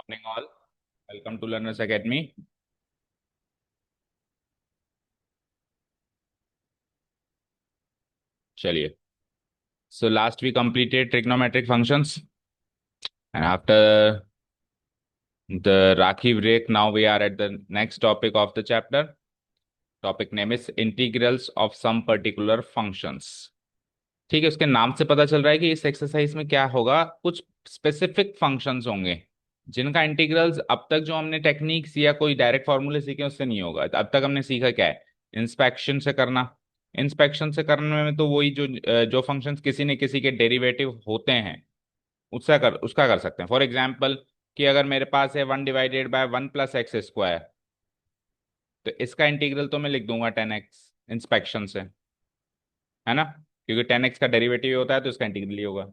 Morning all. Welcome to Learners Academy. चलिए. So last we completed trigonometric functions, and after the Rakhi break, now we are at the next topic of the chapter. Topic name is integrals of some particular functions. ठीक है, उसके नाम से पता चल रहा है कि इस एक्सरसाइज में क्या होगा. कुछ स्पेसिफिक फंक्शंस होंगे जिनका इंटीग्रल्स अब तक जो हमने टेक्निक्स या कोई डायरेक्ट फॉर्मूले सीखे उससे नहीं होगा. अब तक हमने सीखा क्या है? इंस्पेक्शन से करना. इंस्पेक्शन से करने में तो वही जो फंक्शंस किसी न किसी के डेरिवेटिव होते हैं उसका कर सकते हैं. फॉर एग्जाम्पल कि अगर मेरे पास है 1/1 + x², तो इसका इंटीग्रल तो मैं लिख दूंगा 10x इंस्पेक्शन से, है ना, क्योंकि 10x का डेरिवेटिव होता है तो इसका इंटीग्रल ही होगा.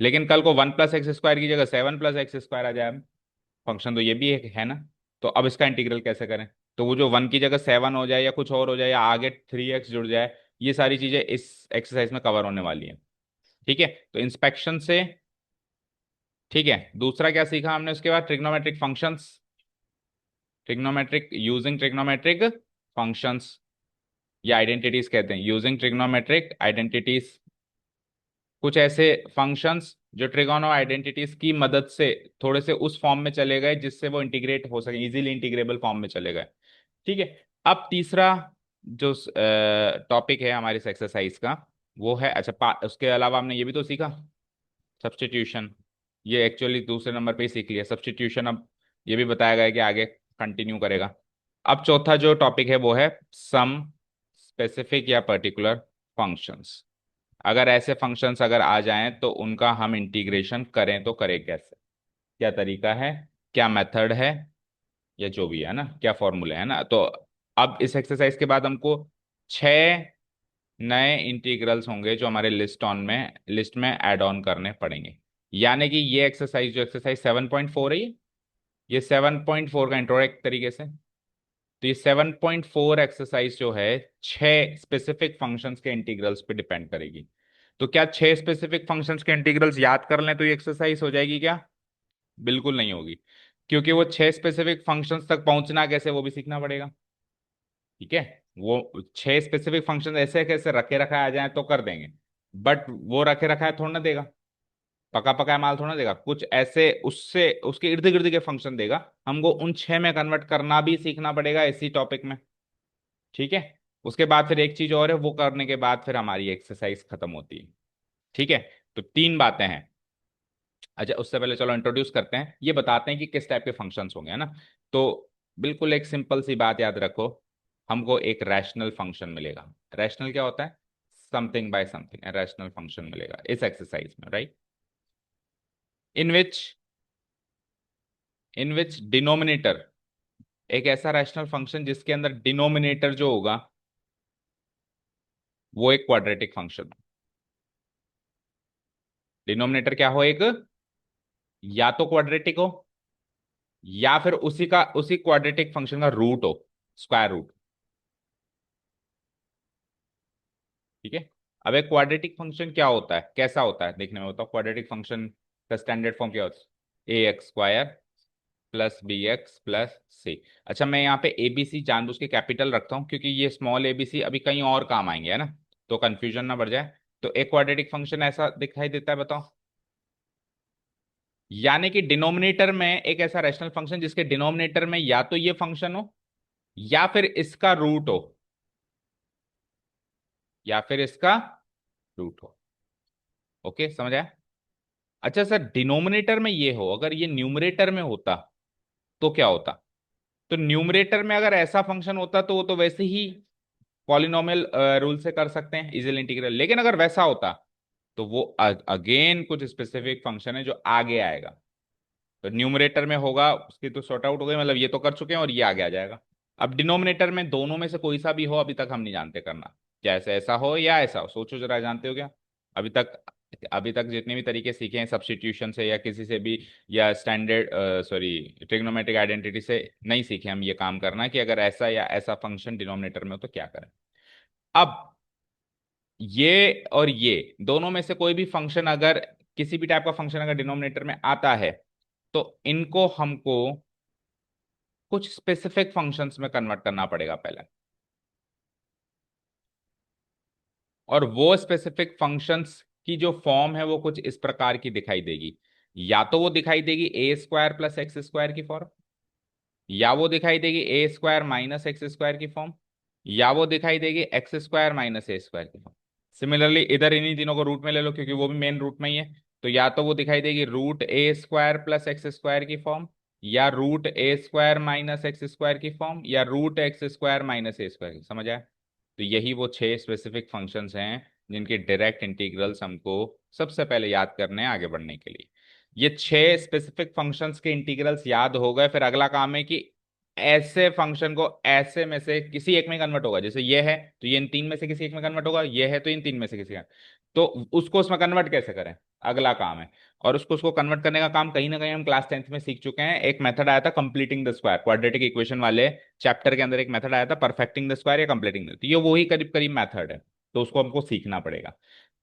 लेकिन कल को 1 + x² की जगह 7 + x² आ जाए, फंक्शन तो ये भी एक है ना. तो अब इसका इंटीग्रल कैसे करें? तो वो जो 1 की जगह 7 हो जाए या कुछ और हो जाए या आगे 3x जुड़ जाए, ये सारी चीजें इस एक्सरसाइज में कवर होने वाली हैं. ठीक है, तो इंस्पेक्शन से. ठीक है, दूसरा क्या सीखा हमने उसके बाद? Trigonometric functions. Trigonometric using trigonometric functions या आइडेंटिटीज कहते हैं. यूजिंग ट्रिग्नोमेट्रिक आइडेंटिटीज, कुछ ऐसे फंक्शंस जो ट्रिगोनो आइडेंटिटीज की मदद से थोड़े से उस फॉर्म में चले गए जिससे वो इंटीग्रेट हो सके, इजीली इंटीग्रेबल फॉर्म में चले गए. ठीक है. अब तीसरा जो टॉपिक है हमारी इस एक्सरसाइज का, वो है, अच्छा उसके अलावा हमने ये भी तो सीखा, सब्स्टिट्यूशन. ये एक्चुअली दूसरे नंबर पे ही सीख लिया सब्स्टिट्यूशन. अब ये भी बताया गया है कि आगे कंटिन्यू करेगा. अब चौथा जो टॉपिक है वो है सम स्पेसिफिक या पर्टिकुलर फंक्शंस. अगर ऐसे फंक्शंस अगर आ जाएं तो उनका हम इंटीग्रेशन करें तो करें कैसे, क्या तरीका है, क्या मेथड है, या जो भी है ना, क्या फॉर्मूले है ना. तो अब इस एक्सरसाइज के बाद हमको 6 नए इंटीग्रल्स होंगे जो हमारे लिस्ट में ऐड ऑन करने पड़ेंगे. यानी कि ये एक्सरसाइज, जो एक्सरसाइज 7.4 है, ये 7.4 का इंट्रो एक तरीके से. तो ये 7.4 एक्सरसाइज जो है 6 स्पेसिफिक फंक्शंस के इंटीग्रल्स पे डिपेंड करेगी. तो क्या 6 स्पेसिफिक फंक्शंस के इंटीग्रल्स याद कर लें तो ये एक्सरसाइज हो जाएगी क्या? बिल्कुल नहीं होगी, क्योंकि वो 6 स्पेसिफिक फंक्शंस तक पहुंचना कैसे वो भी सीखना पड़ेगा. ठीक है. वो 6 स्पेसिफिक फंक्शन ऐसे कैसे रखे रखा आ जाए तो कर देंगे, बट वो रखे रखा है थोड़ा ना देगा. पका पका माल थोड़ा ना देगा, कुछ ऐसे उससे उसके इर्द गिर्द के फंक्शन देगा. हमको उन 6 में कन्वर्ट करना भी सीखना पड़ेगा इसी टॉपिक में. ठीक है. उसके बाद फिर एक चीज और है, वो करने के बाद फिर हमारी एक्सरसाइज खत्म होती है. ठीक है. तो 3 बातें हैं. अच्छा, उससे पहले चलो इंट्रोड्यूस करते हैं, ये बताते हैं कि किस टाइप के फंक्शंस होंगे, है ना. तो बिल्कुल एक सिंपल सी बात याद रखो, हमको एक रैशनल फंक्शन मिलेगा. रैशनल क्या होता है? Something bye something. Rational function मिलेगा इस एक्सरसाइज में, राइट. इन विच इन विच डिनोमिनेटर, एक ऐसा रैशनल फंक्शन जिसके अंदर डिनोमिनेटर जो होगा वो एक क्वाड्रेटिक फंक्शन. डिनोमिनेटर क्या हो? एक या तो क्वाड्रेटिक हो या फिर उसी क्वाड्रेटिक फंक्शन का रूट हो, स्क्वायर रूट. ठीक है. अब एक क्वाड्रेटिक फंक्शन क्या होता है, कैसा होता है देखने में होता है क्वाड्रेटिक फंक्शन का स्टैंडर्ड फॉर्म क्या होता है? ax² + bx + c. अच्छा, मैं यहाँ पे abc जानबूझ के कैपिटल रखता हूँ क्योंकि ये स्मॉल abc अभी कहीं और काम आएंगे, है ना, तो कंफ्यूजन ना बढ़ जाए. तो एक क्वाड्रेटिक फंक्शन ऐसा दिखाई देता है, बताओ. यानी कि डिनोमिनेटर में एक ऐसा रैशनल फंक्शन जिसके डिनोमिनेटर में या तो ये फंक्शन हो या फिर इसका रूट हो, या फिर इसका रूट हो. ओके, समझ आया? अच्छा सर, डिनोमिनेटर में ये हो, अगर ये न्यूमरेटर में होता तो क्या होता? तो न्यूमरेटर में अगर ऐसा फंक्शन होता तो वो तो वैसे ही पॉलिनोमियल रूल से कर सकते हैं इजिली इंटीग्रल. लेकिन अगर वैसा होता तो वो अगेन कुछ स्पेसिफिक फंक्शन है जो आगे आएगा. तो न्यूमरेटर में होगा उसकी तो सॉर्ट आउट हो गई, मतलब ये तो कर चुके हैं और ये आगे आ जाएगा. अब डिनोमिनेटर में दोनों में से कोई सा भी हो अभी तक हम नहीं जानते करना. जैसे ऐसा हो या ऐसा हो, सोचो जरा, जानते हो क्या? अभी तक अभी तक जितने भी तरीके सीखे हैं सब्स्टिट्यूशन से या किसी से भी, या स्टैंडर्ड सॉरी ट्रिग्नोमेट्रिक आइडेंटिटी से, नहीं सीखे हम ये काम करना कि अगर ऐसा या ऐसा फंक्शन डिनोमिनेटर में हो तो क्या करें. अब ये और ये दोनों में से कोई भी फंक्शन अगर, किसी भी टाइप का फंक्शन अगर डिनोमिनेटर में आता है तो इनको हमको कुछ स्पेसिफिक फंक्शंस में कन्वर्ट करना पड़ेगा पहले, और वो स्पेसिफिक फंक्शंस की जो फॉर्म है वो कुछ इस प्रकार की दिखाई देगी। या तो वो दिखाई देगी ए स्क्वायर प्लस एक्स स्क्वायर की फॉर्म, या वो दिखाई देगी ए स्क्वायर माइनस एक्स स्क्वायर की फॉर्म, या वो दिखाई देगी x square minus a square की फॉर्म। सिमिलरली इधर इन्हीं तीनों को रूट में ले लो क्योंकि वो भी मेन रूट में ही है। तो या तो वो दिखाई देगी रूट ए स्क्वायर प्लस एक्स स्क्वायर की फॉर्म, या रूट ए स्क्वायर माइनस एक्स स्क्वायर की फॉर्म, या root X square minus a square. समझ आया? तो यही वो 6 स्पेसिफिक फंक्शंस हैं जिनके डायरेक्ट इंटीग्रल्स हमको सबसे पहले याद करने हैं आगे बढ़ने के लिए। ये 6 स्पेसिफिक फंक्शंस के इंटीग्रल्स याद हो गए, फिर अगला काम है कि ऐसे फंक्शन को ऐसे में से किसी एक में कन्वर्ट होगा। जैसे ये है तो ये इन तीन में से किसी एक में कन्वर्ट होगा, ये है तो इन तीन में से किसी का। तो उसको उसमें कन्वर्ट कैसे करें, अगला काम है। और उसको उसको कन्वर्ट करने का काम कहीं ना कहीं हम क्लास 10th में सीख चुके हैं। एक मेथड आया था completing the square, quadratic equation वाले चैप्टर के अंदर एक मेथड आया था परफेक्टिंग द स्क्वायर या कंप्लीटिंग द, तो ये वही करीब करीब मेथड है। तो उसको हमको सीखना पड़ेगा।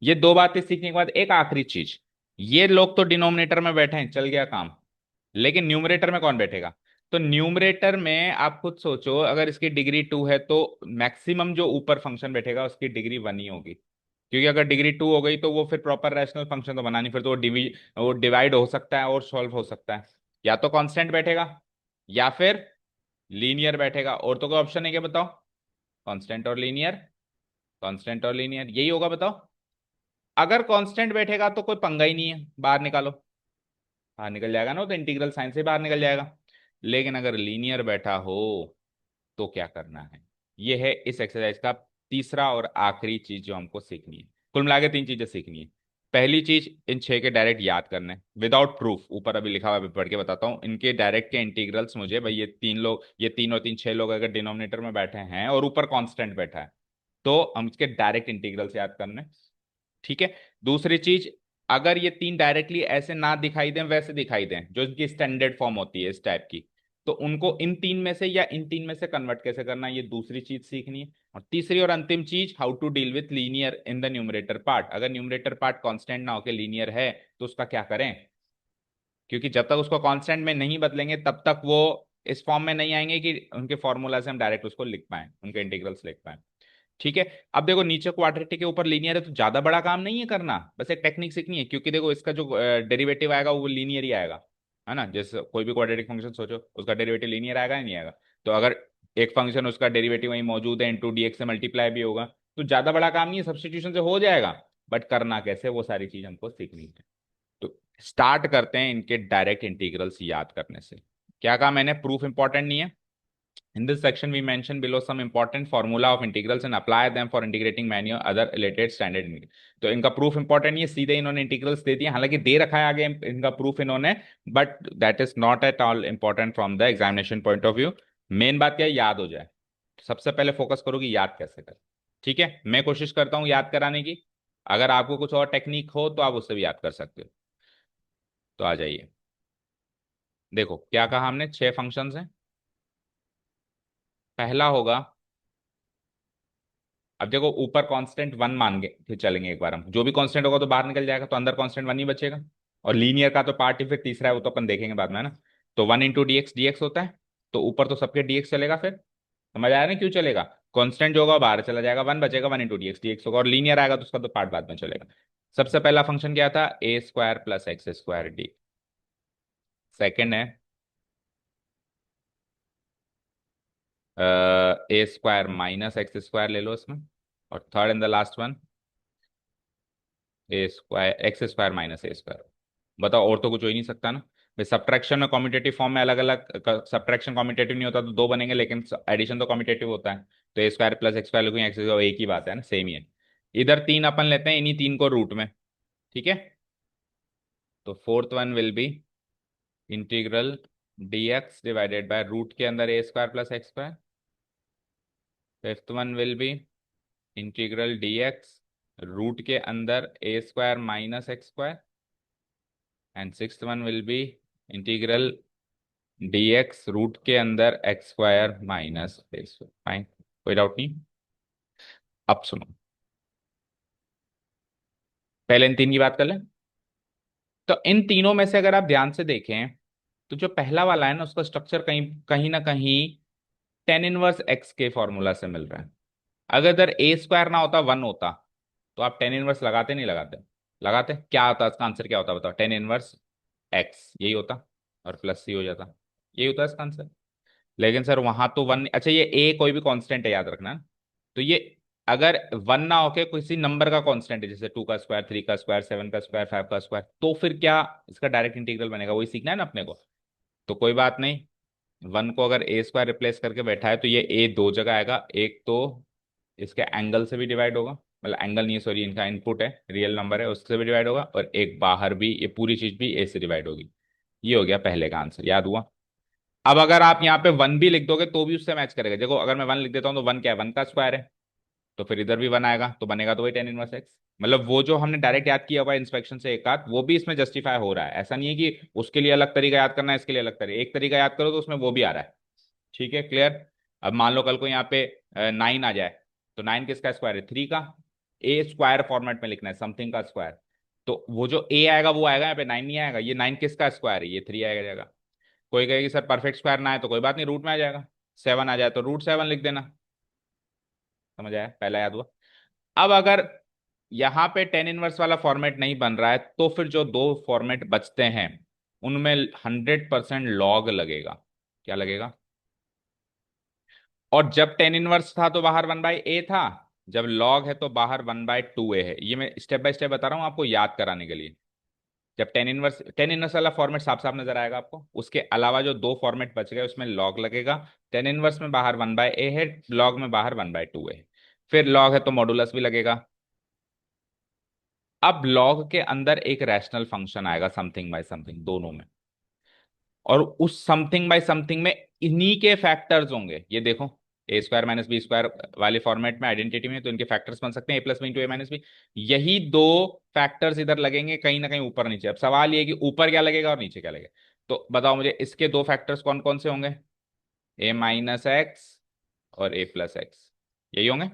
ये दो बातें सीखने के बाद एक आखिरी चीज, ये लोग तो डिनोमिनेटर में बैठे हैं, चल गया काम, लेकिन न्यूमरेटर में कौन बैठेगा? तो न्यूमरेटर में आप खुद सोचो, अगर इसकी डिग्री 2 है तो मैक्सिमम जो ऊपर फंक्शन बैठेगा उसकी डिग्री 1 ही होगी, क्योंकि अगर डिग्री 2 हो गई तो वो फिर प्रॉपर रैशनल फंक्शन तो बनानी, फिर तो वो डिवाइड हो सकता है और सॉल्व हो सकता है। या तो कांस्टेंट बैठेगा या फिर लीनियर बैठेगा, और तो कोई ऑप्शन है क्या बताओ? कांस्टेंट और लीनियर, कांस्टेंट और लीनियर यही होगा, बताओ। अगर कांस्टेंट बैठेगा तो कोई पंगा ही नहीं है, बाहर निकालो, बाहर निकल जाएगा ना, तो इंटीग्रल साइन से बाहर निकल जाएगा। लेकिन अगर लीनियर बैठा हो तो क्या करना है, ये है इस एक्सरसाइज का तीसरा और आखिरी चीज जो हमको सीखनी है। कुल मिला के 3 चीजें सीखनी है। पहली चीज, इन 6 के डायरेक्ट याद करने विदाउट प्रूफ, ऊपर अभी लिखा हुआ है, अभी पढ़ के बताता हूँ। इनके डायरेक्ट के इंटीग्रल्स मुझे भाई, ये 3 लोग, ये 3 और 3 6 लोग अगर डिनोमिनेटर में बैठे हैं और ऊपर कांस्टेंट बैठा है तो हम इसके डायरेक्ट इंटीग्रल्स याद करने। ठीक है। दूसरी चीज, अगर ये 3 डायरेक्टली ऐसे ना दिखाई दें, वैसे दिखाई दें जो इनकी स्टैंडर्ड फॉर्म होती है इस टाइप की, तो उनको इन 3 में से या इन 3 में से कन्वर्ट कैसे करना है, ये दूसरी चीज सीखनी है। और तीसरी और अंतिम चीज, how to deal with linear in the numerator part. अगर न्यूमरेटर पार्ट कांस्टेंट ना होकर लीनियर है तो उसका क्या करें, क्योंकि जब तक उसको कांस्टेंट में नहीं बदलेंगे तब तक वो इस फॉर्म में नहीं आएंगे कि उनके फॉर्मूला से हम डायरेक्ट उसको लिख पाए, उनके इंटीग्रल्स लिख पाए। ठीक है। अब देखो नीचे क्वाड्रेटिक के ऊपर लीनियर है तो ज्यादा बड़ा काम नहीं है करना, बस एक टेक्निक सीखनी है, क्योंकि देखो इसका जो डेरिवेटिव आएगा वो लीनियर ही आएगा, है ना। जैसे कोई भी क्वाड्रेटिक फंक्शन सोचो, उसका डेरिवेटिव लीनियर आएगा या नहीं आएगा? तो अगर एक फंक्शन उसका डेरिवेटिव वहीं मौजूद है, इंटू डीएक्स से मल्टीप्लाई भी होगा, तो ज्यादा बड़ा काम नहीं है, सब्स्टिट्यूशन से हो जाएगा। बट करना कैसे, वो सारी चीज हमको सीखनी है। तो स्टार्ट करते हैं इनके डायरेक्ट इंटीग्रल्स याद करने से। क्या कहा मैंने, प्रूफ इंपॉर्टेंट नहीं है। In this section, we mention below some important formula of integrals and apply them for integrating many other related standard integrals. तो इनका प्रूफ इंपॉर्टेंट नहीं है, सीधे इन्होंने इंटीग्रल्स दे दिए, हालांकि दे रखा है आगे इनका प्रूफ इन्होंने, but that is not at all important from the examination point of view. Main बात क्या है, याद हो जाए। सबसे पहले फोकस करो कि याद कैसे करें। ठीक है, मैं कोशिश करता हूँ याद कराने की, अगर आपको कुछ और टेक्निक हो तो आप उससे भी याद कर सकते हो। तो आ जाइए, देखो क्या कहा हमने, 6 फंक्शंस हैं। पहला होगा, अब देखो ऊपर कांस्टेंट 1 मान के फिर चलेंगे, एक बार हम जो भी कांस्टेंट होगा तो बाहर निकल जाएगा, तो अंदर कांस्टेंट 1 ही बचेगा। और लीनियर का तो पार्ट ही फिर तीसरा है, वो तो अपन देखेंगे बाद में, है ना। तो 1 × dx होता है, तो ऊपर तो सबके dx चलेगा, फिर समझ आया ना क्यों चलेगा। कांस्टेंट जो होगा बाहर चला जाएगा, 1 बचेगा, 1 × dx होगा, और लीनियर आएगा तो उसका तो पार्ट बाद में चलेगा। सबसे पहला फंक्शन क्या था, a square plus x square d. Second है a square minus x square ले लो इसमें। और third and the last one, a square x square minus a square. बताओ, और तो कुछ हो ही नहीं सकता ना भाई। सब्ट्रैक्शन में कॉम्पिटेटिव फॉर्म में अलग अलग, सब्ट्रैक्शन कॉम्पिटेटिव नहीं होता तो दो बनेंगे, लेकिन एडिशन तो कॉम्पिटेटिव होता है। तो a square plus x square लिखूंगे, एक्स एक ही बात है ना, सेम ही है। इधर 3 अपन लेते हैं, इन्हीं 3 को रूट में। ठीक है। तो fourth one will be integral dx divided by root के अंदर a square plus x square. Fifth one will be integral dx root के अंदर a square minus x square. And sixth one will be integral dx root के अंदर x square minus a square. Fine, कोई doubt नहीं। अब सुनो, पहले इन 3 की बात कर लें। तो इन तीनों में से अगर आप ध्यान से देखें तो जो पहला वाला है ना उसका स्ट्रक्चर कहीं कहीं ना कहीं टेन इनवर्स एक्स के फॉर्मूला से मिल रहा है। अगर इधर ए स्क्वायर ना होता, वन होता, तो आप टेन इनवर्स लगाते नहीं लगाते? लगाते। क्या होता इसका आंसर, क्या होता बताओ? टेन इनवर्स एक्स यही होता और प्लस सी हो जाता, यही होता इसका आंसर। लेकिन सर वहां तो वन, अच्छा ये ए कोई भी कांस्टेंट है याद रखना। तो ये अगर वन ना होके किसी नंबर का कांस्टेंट है, जैसे टू का स्क्वायर, थ्री का स्क्वायर, सेवन का स्क्वायर, फाइव का स्क्वायर, तो फिर क्या इसका डायरेक्ट इंटीग्रल बनेगा? वही सीखना है ना अपने को। तो कोई बात नहीं, वन को अगर ए स्क्वायर रिप्लेस करके बैठा है तो ये ए दो जगह आएगा। एक तो इसके एंगल से भी डिवाइड होगा, मतलब एंगल नहीं सॉरी, इनका इनपुट है, रियल नंबर है, उससे भी डिवाइड होगा, और एक बाहर भी, ये पूरी चीज भी ए से डिवाइड होगी। ये हो गया पहले का आंसर, याद हुआ। अब अगर आप यहाँ पे वन भी लिख दोगे तो भी उससे मैच करेगा। देखो अगर मैं वन लिख देता हूँ तो वन क्या है, वन का स्क्वायर है, तो फिर इधर भी वन आएगा, तो बनेगा तो वही टेन इनवर्स एक्स। मतलब वो जो हमने डायरेक्ट याद किया हुआ है इंस्पेक्शन से एक आध, वो भी इसमें जस्टिफाई हो रहा है। ऐसा नहीं है कि उसके लिए अलग तरीका याद करना है, इसके लिए अलग तरीका, एक तरीका याद करो तो उसमें वो भी आ रहा है। ठीक है, क्लियर। अब मान लो कल को यहाँ पे नाइन आ जाए, तो नाइन किसका स्क्वायर है, थ्री का। ए स्क्वायर फॉर्मेट में लिखना है, समथिंग का स्क्वायर। तो वो जो ए आएगा वो आएगा, यहाँ पे नाइन नहीं आएगा। ये नाइन किसका स्क्वायर है, ये थ्री आएगा जाएगा। कोई कहेगी सर परफेक्ट स्क्वायर ना है तो कोई बात नहीं, रूट में आ जाएगा। सेवन आ जाए तो रूट सेवन लिख देना। समझ आया, पहला याद हुआ। अब अगर यहाँ पे टेन इनवर्स वाला फॉर्मेट नहीं बन रहा है तो फिर जो दो फॉर्मेट बचते हैं उनमें 100% लॉग लगेगा। क्या लगेगा? और जब टेन इनवर्स था तो बाहर वन बाई ए था, जब लॉग है तो बाहर वन बाई टू ए है। ये मैं स्टेप बाय स्टेप बता रहा हूँ आपको याद कराने के लिए। जब टेन इनवर्स वाला फॉर्मेट साफ साफ नजर आएगा आपको, उसके अलावा जो दो फॉर्मेट बच गए उसमें लॉग लगेगा। टेन इनवर्स में बाहर वन बाय ए है, लॉग में बाहर वन बाय टू है। फिर लॉग है तो मॉडुलस भी लगेगा। अब लॉग के अंदर एक रैशनल फंक्शन आएगा, समथिंग बाय समथिंग दोनों में। और उस समथिंग बाय समथिंग में इन्हीं के फैक्टर्स होंगे, ये देखो। ए स्क्वायर माइनस बी स्क्वायर वाले फॉर्मेट में, आइडेंटिटी में, तो इनके फैक्टर्स बन सकते हैं ए प्लस बी इंटू ए माइनस बी। यही दो फैक्टर्स इधर लगेंगे कहीं ना कहीं ऊपर नीचे। अब सवाल ये है कि ऊपर क्या लगेगा और नीचे क्या लगेगा। तो बताओ मुझे इसके दो फैक्टर्स कौन कौन से होंगे? ए माइनस एक्स और ए प्लस एक्स, यही होंगे।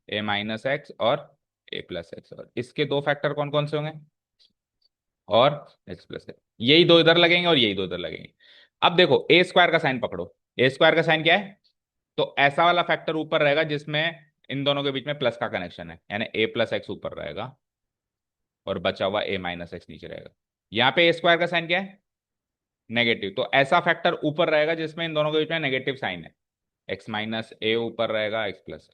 ए माइनस एक्स और ए प्लस एक्स, और इसके दो फैक्टर कौन कौन से होंगे? और एक्स प्लस एक्स। यही दो इधर लगेंगे और यही दो इधर लगेंगे। अब देखो ए स्क्वायर का साइन पकड़ो। ए स्क्वायर का साइन क्या है? तो ऐसा वाला फैक्टर ऊपर रहेगा जिसमें इन दोनों के बीच में प्लस का कनेक्शन है, यानी ए प्लस एक्स ऊपर रहेगा और बचा हुआ ए माइनस एक्स नीचे रहेगा। यहाँ पे ए स्क्वायर का साइन क्या है? नेगेटिव। तो ऐसा फैक्टर ऊपर रहेगा जिसमें इन दोनों के बीच में नेगेटिव साइन है। एक्स माइनस ए ऊपर रहेगा, एक्स प्लस।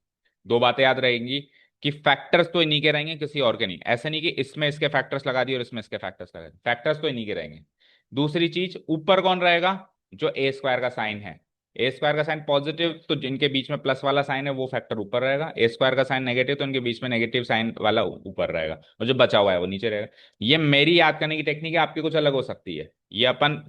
दो बातें याद रहेंगी कि फैक्टर्स तो इन्हीं के रहेंगे, किसी और के नहीं। ऐसा नहीं कि इसमें इसके फैक्टर्स लगा दिए और इसमें इसके फैक्टर्स लगा दिए, फैक्टर्स तो इन्हीं के रहेंगे। दूसरी चीज, ऊपर कौन रहेगा? जो ए स्क्वायर का साइन है। ए स्क्वायर का साइन पॉजिटिव, तो जिनके बीच में प्लस वाला साइन है वो फैक्टर ऊपर रहेगा। ए स्क्वायर का साइन नेगेटिव, तो इनके बीच में नेगेटिव साइन वाला ऊपर रहेगा, और जो बचा हुआ है वो नीचे रहेगा। ये मेरी याद करने की टेक्निक है, आपकी कुछ अलग हो सकती है। ये अपन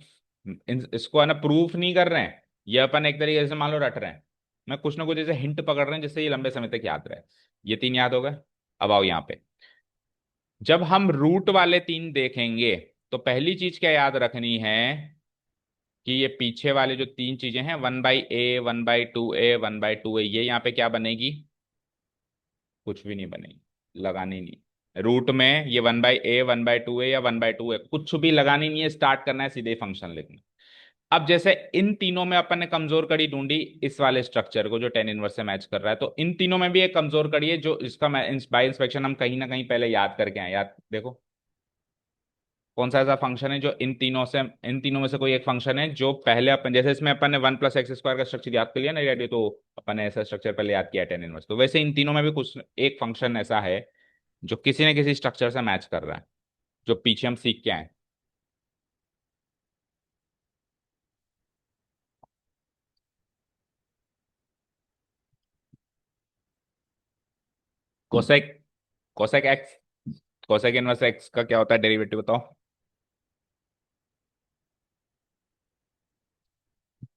इसको है ना प्रूफ नहीं कर रहे हैं, ये अपन एक तरीके से मान लो रट रहे हैं। मैं कुछ ना कुछ ऐसे हिंट पकड़ रहे हैं जिससे ये लंबे समय तक याद रहे। ये तीन याद हो गए। अब आओ यहाँ पे, जब हम रूट वाले तीन देखेंगे तो पहली चीज क्या याद रखनी है कि ये पीछे वाले जो तीन चीजें हैं, one by a, one by two a, one by two a, ये यहाँ पे क्या बनेगी? कुछ भी नहीं बनेगी, लगानी नहीं। रूट में ये one by a, one by two a या वन बाई टू ए कुछ भी लगानी नहीं है, स्टार्ट करना है सीधे फंक्शन लिखना। अब जैसे इन तीनों में अपन ने कमजोर कड़ी ढूंढी, इस वाले स्ट्रक्चर को जो टेन इनवर्स से मैच कर रहा है, तो इन तीनों में भी एक कमजोर कड़ी है जो इसका बाय इंस्पेक्शन हम कहीं ना कहीं पहले याद करके आए। याद देखो कौन सा ऐसा फंक्शन है जो इन तीनों में से कोई एक फंक्शन है जो पहले अपन, जैसे इसमें अपन ने वन प्लस एक्स स्क्वायर का स्ट्रक्चर याद कर लिया ना रेडी, तो अपन ने ऐसा स्ट्रक्चर पहले याद किया टेन इनवर्स। तो वैसे इन तीनों में भी कुछ एक फंक्शन ऐसा है जो किसी न किसी स्ट्रक्चर से मैच कर रहा है, जो पीछे हम सीख के आए। Cosec, cosec x, cosec inverse x का क्या होता है डेरिवेटिव बताओ?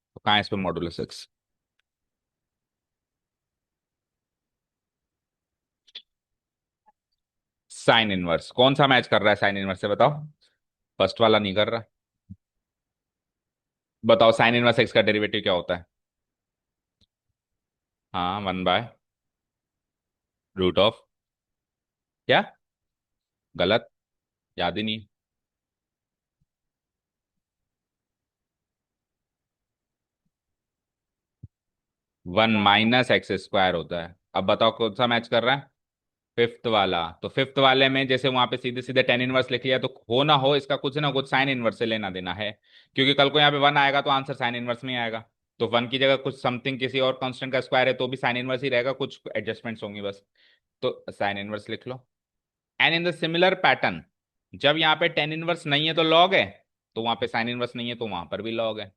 तो कहाँ है इस पे मॉडुलस एक्स? साइन इनवर्स कौन सा मैच कर रहा है साइन इनवर्स से बताओ? फर्स्ट वाला नहीं कर रहा। बताओ साइन इनवर्स एक्स का डेरिवेटिव क्या होता है? हाँ, वन बाय रूट ऑफ, क्या? गलत, याद ही नहीं। वन माइनस एक्स स्क्वायर होता है। अब बताओ कौन सा मैच कर रहा है? फिफ्थ वाला। तो फिफ्थ वाले में जैसे वहां पे सीधे सीधे टेन इनवर्स लिख लिया, तो हो ना हो इसका कुछ ना कुछ साइन इनवर्स से लेना देना है, क्योंकि कल को यहाँ पे वन आएगा तो आंसर साइन इनवर्स में ही आएगा। तो वन की जगह कुछ समथिंग किसी और कांस्टेंट का स्क्वायर है तो भी साइन इनवर्स ही रहेगा, कुछ एडजस्टमेंट्स होंगी बस। तो साइन इनवर्स लिख लो। And in the similar pattern, जब यहाँ पे टेन इनवर्स नहीं है तो लॉग है, तो वहां पे साइन इनवर्स नहीं है तो वहां पर भी लॉग है।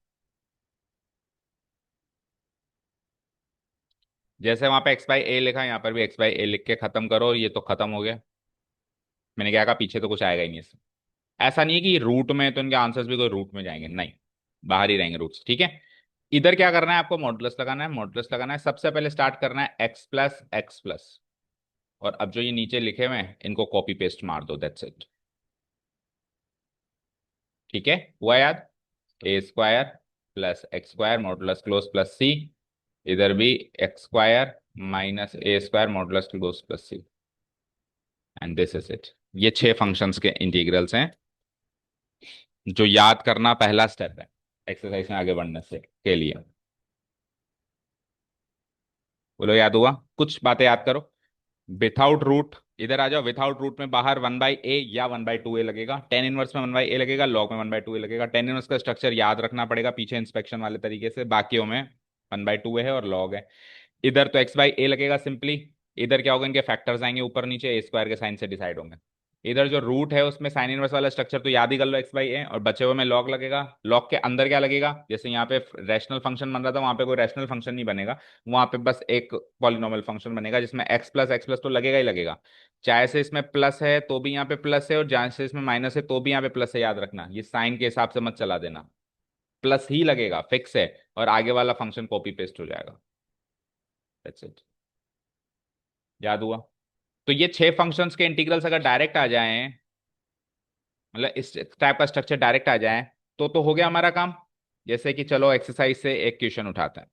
जैसे वहां पे एक्स बाई ए लिखा है, यहाँ पर भी एक्स बाई ए लिख के खत्म करो, ये तो खत्म हो गया। मैंने क्या कहा, पीछे तो कुछ आएगा ही नहीं इससे। ऐसा नहीं है कि रूट में तो इनके आंसर्स भी कोई रूट में जाएंगे, नहीं, बाहर ही रहेंगे रूट्स, ठीक है। इधर क्या करना है आपको, मॉडुलस लगाना है। मॉडुलस लगाना है, सबसे पहले स्टार्ट करना है एक्स प्लस एक्स प्लस, और अब जो ये नीचे लिखे हुए हैं इनको कॉपी पेस्ट मार दो, दैट्स इट। ठीक है, हुआ याद? A square plus x square modulus close plus c, इधर भी x square minus a square modulus close plus c, and this is it. ये छह फंक्शंस के इंटीग्रल्स हैं, जो याद करना पहला स्टेप है एक्सरसाइज में आगे बढ़ने से के लिए। बोलो याद हुआ? कुछ बातें याद करो। विथाउट रूट, इधर आ जाओ, विथाउट रूट में बाहर वन बाई ए या वन बाई टू ए लगेगा, टेन इनवर्स में वन बाई ए लगेगा, लॉग में वन बाई टू ए लगेगा। टेन इनवर्स का स्ट्रक्चर याद रखना पड़ेगा पीछे इंस्पेक्शन वाले तरीके से, बाकियों में वन बाई टू है और लॉग है। इधर तो एक्स बाई ए लगेगा सिंपली, इधर क्या होगा, इनके फैक्टर्स आएंगे ऊपर नीचे, ए स्क्वायर के साइन से डिसाइड होंगे। इधर जो रूट है उसमें साइन इनवर्स वाला स्ट्रक्चर तो याद ही कर लो, एक्स बाई ए, और बचे हुए में लॉग लगेगा। लॉग के अंदर क्या लगेगा, जैसे यहाँ पे रैशनल फंक्शन बन रहा था, वहां पे कोई रैशनल फंक्शन नहीं बनेगा, वहां पे बस एक पॉलिनॉमियल फंक्शन बनेगा जिसमें एक्स प्लस तो लगेगा ही लगेगा। चाहे से इसमें प्लस है तो भी यहाँ पे प्लस है, और चाहे से इसमें माइनस है तो भी यहाँ पे प्लस है, याद रखना ये साइन के हिसाब से मत चला देना, प्लस ही लगेगा, फिक्स है, और आगे वाला फंक्शन कॉपी पेस्ट हो जाएगा। That's it. याद हुआ? तो ये छह फंक्शंस के इंटीग्रल्स अगर डायरेक्ट आ जाएं, मतलब इस टाइप का स्ट्रक्चर डायरेक्ट आ जाए, तो हो गया हमारा काम। जैसे कि चलो एक्सरसाइज से एक क्वेश्चन उठाते हैं,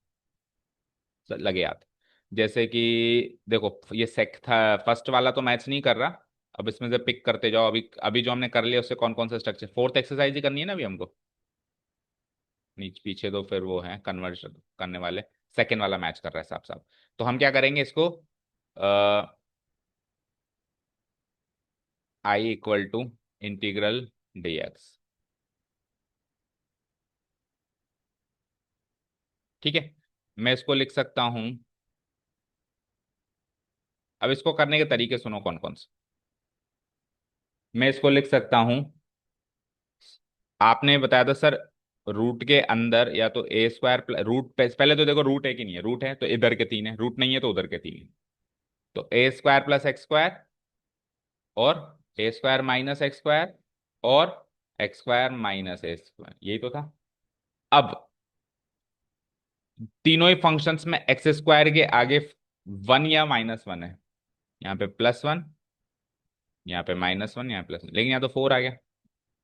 लगे याद। जैसे कि देखो, ये सेक था, फर्स्ट वाला तो मैच नहीं कर रहा, अब इसमें से पिक करते जाओ। अभी अभी जो हमने कर लिया उससे कौन कौन सा स्ट्रक्चर, फोर्थ एक्सरसाइज ही करनी है ना अभी हमको। नीचे पीछे तो फिर वो है कन्वर्ट करने वाले, सेकेंड वाला मैच कर रहा है साफ साफ। तो हम क्या करेंगे इसको, I equal to integral d x. ठीक है, मैं इसको लिख सकता हूं। अब इसको करने के तरीके सुनो कौन कौन से। मैं इसको लिख सकता हूं, आपने बताया था सर, रूट के अंदर या तो ए स्क्वायर रूट, पहले तो देखो रूट है कि नहीं है, रूट है तो इधर के तीन है, रूट नहीं है तो उधर के तीन है। तो a square plus x square, और ए स्क्वायर माइनस एक्स स्क्वायर, और x square minus a square, यही तो था। अब तीनों ही फंक्शंस में एक्स स्क्वायर के आगे वन या माइनस वन है, यहाँ पे प्लस वन, यहाँ पे माइनस वन, यहाँ प्लस वन, लेकिन यहाँ तो फोर आ गया।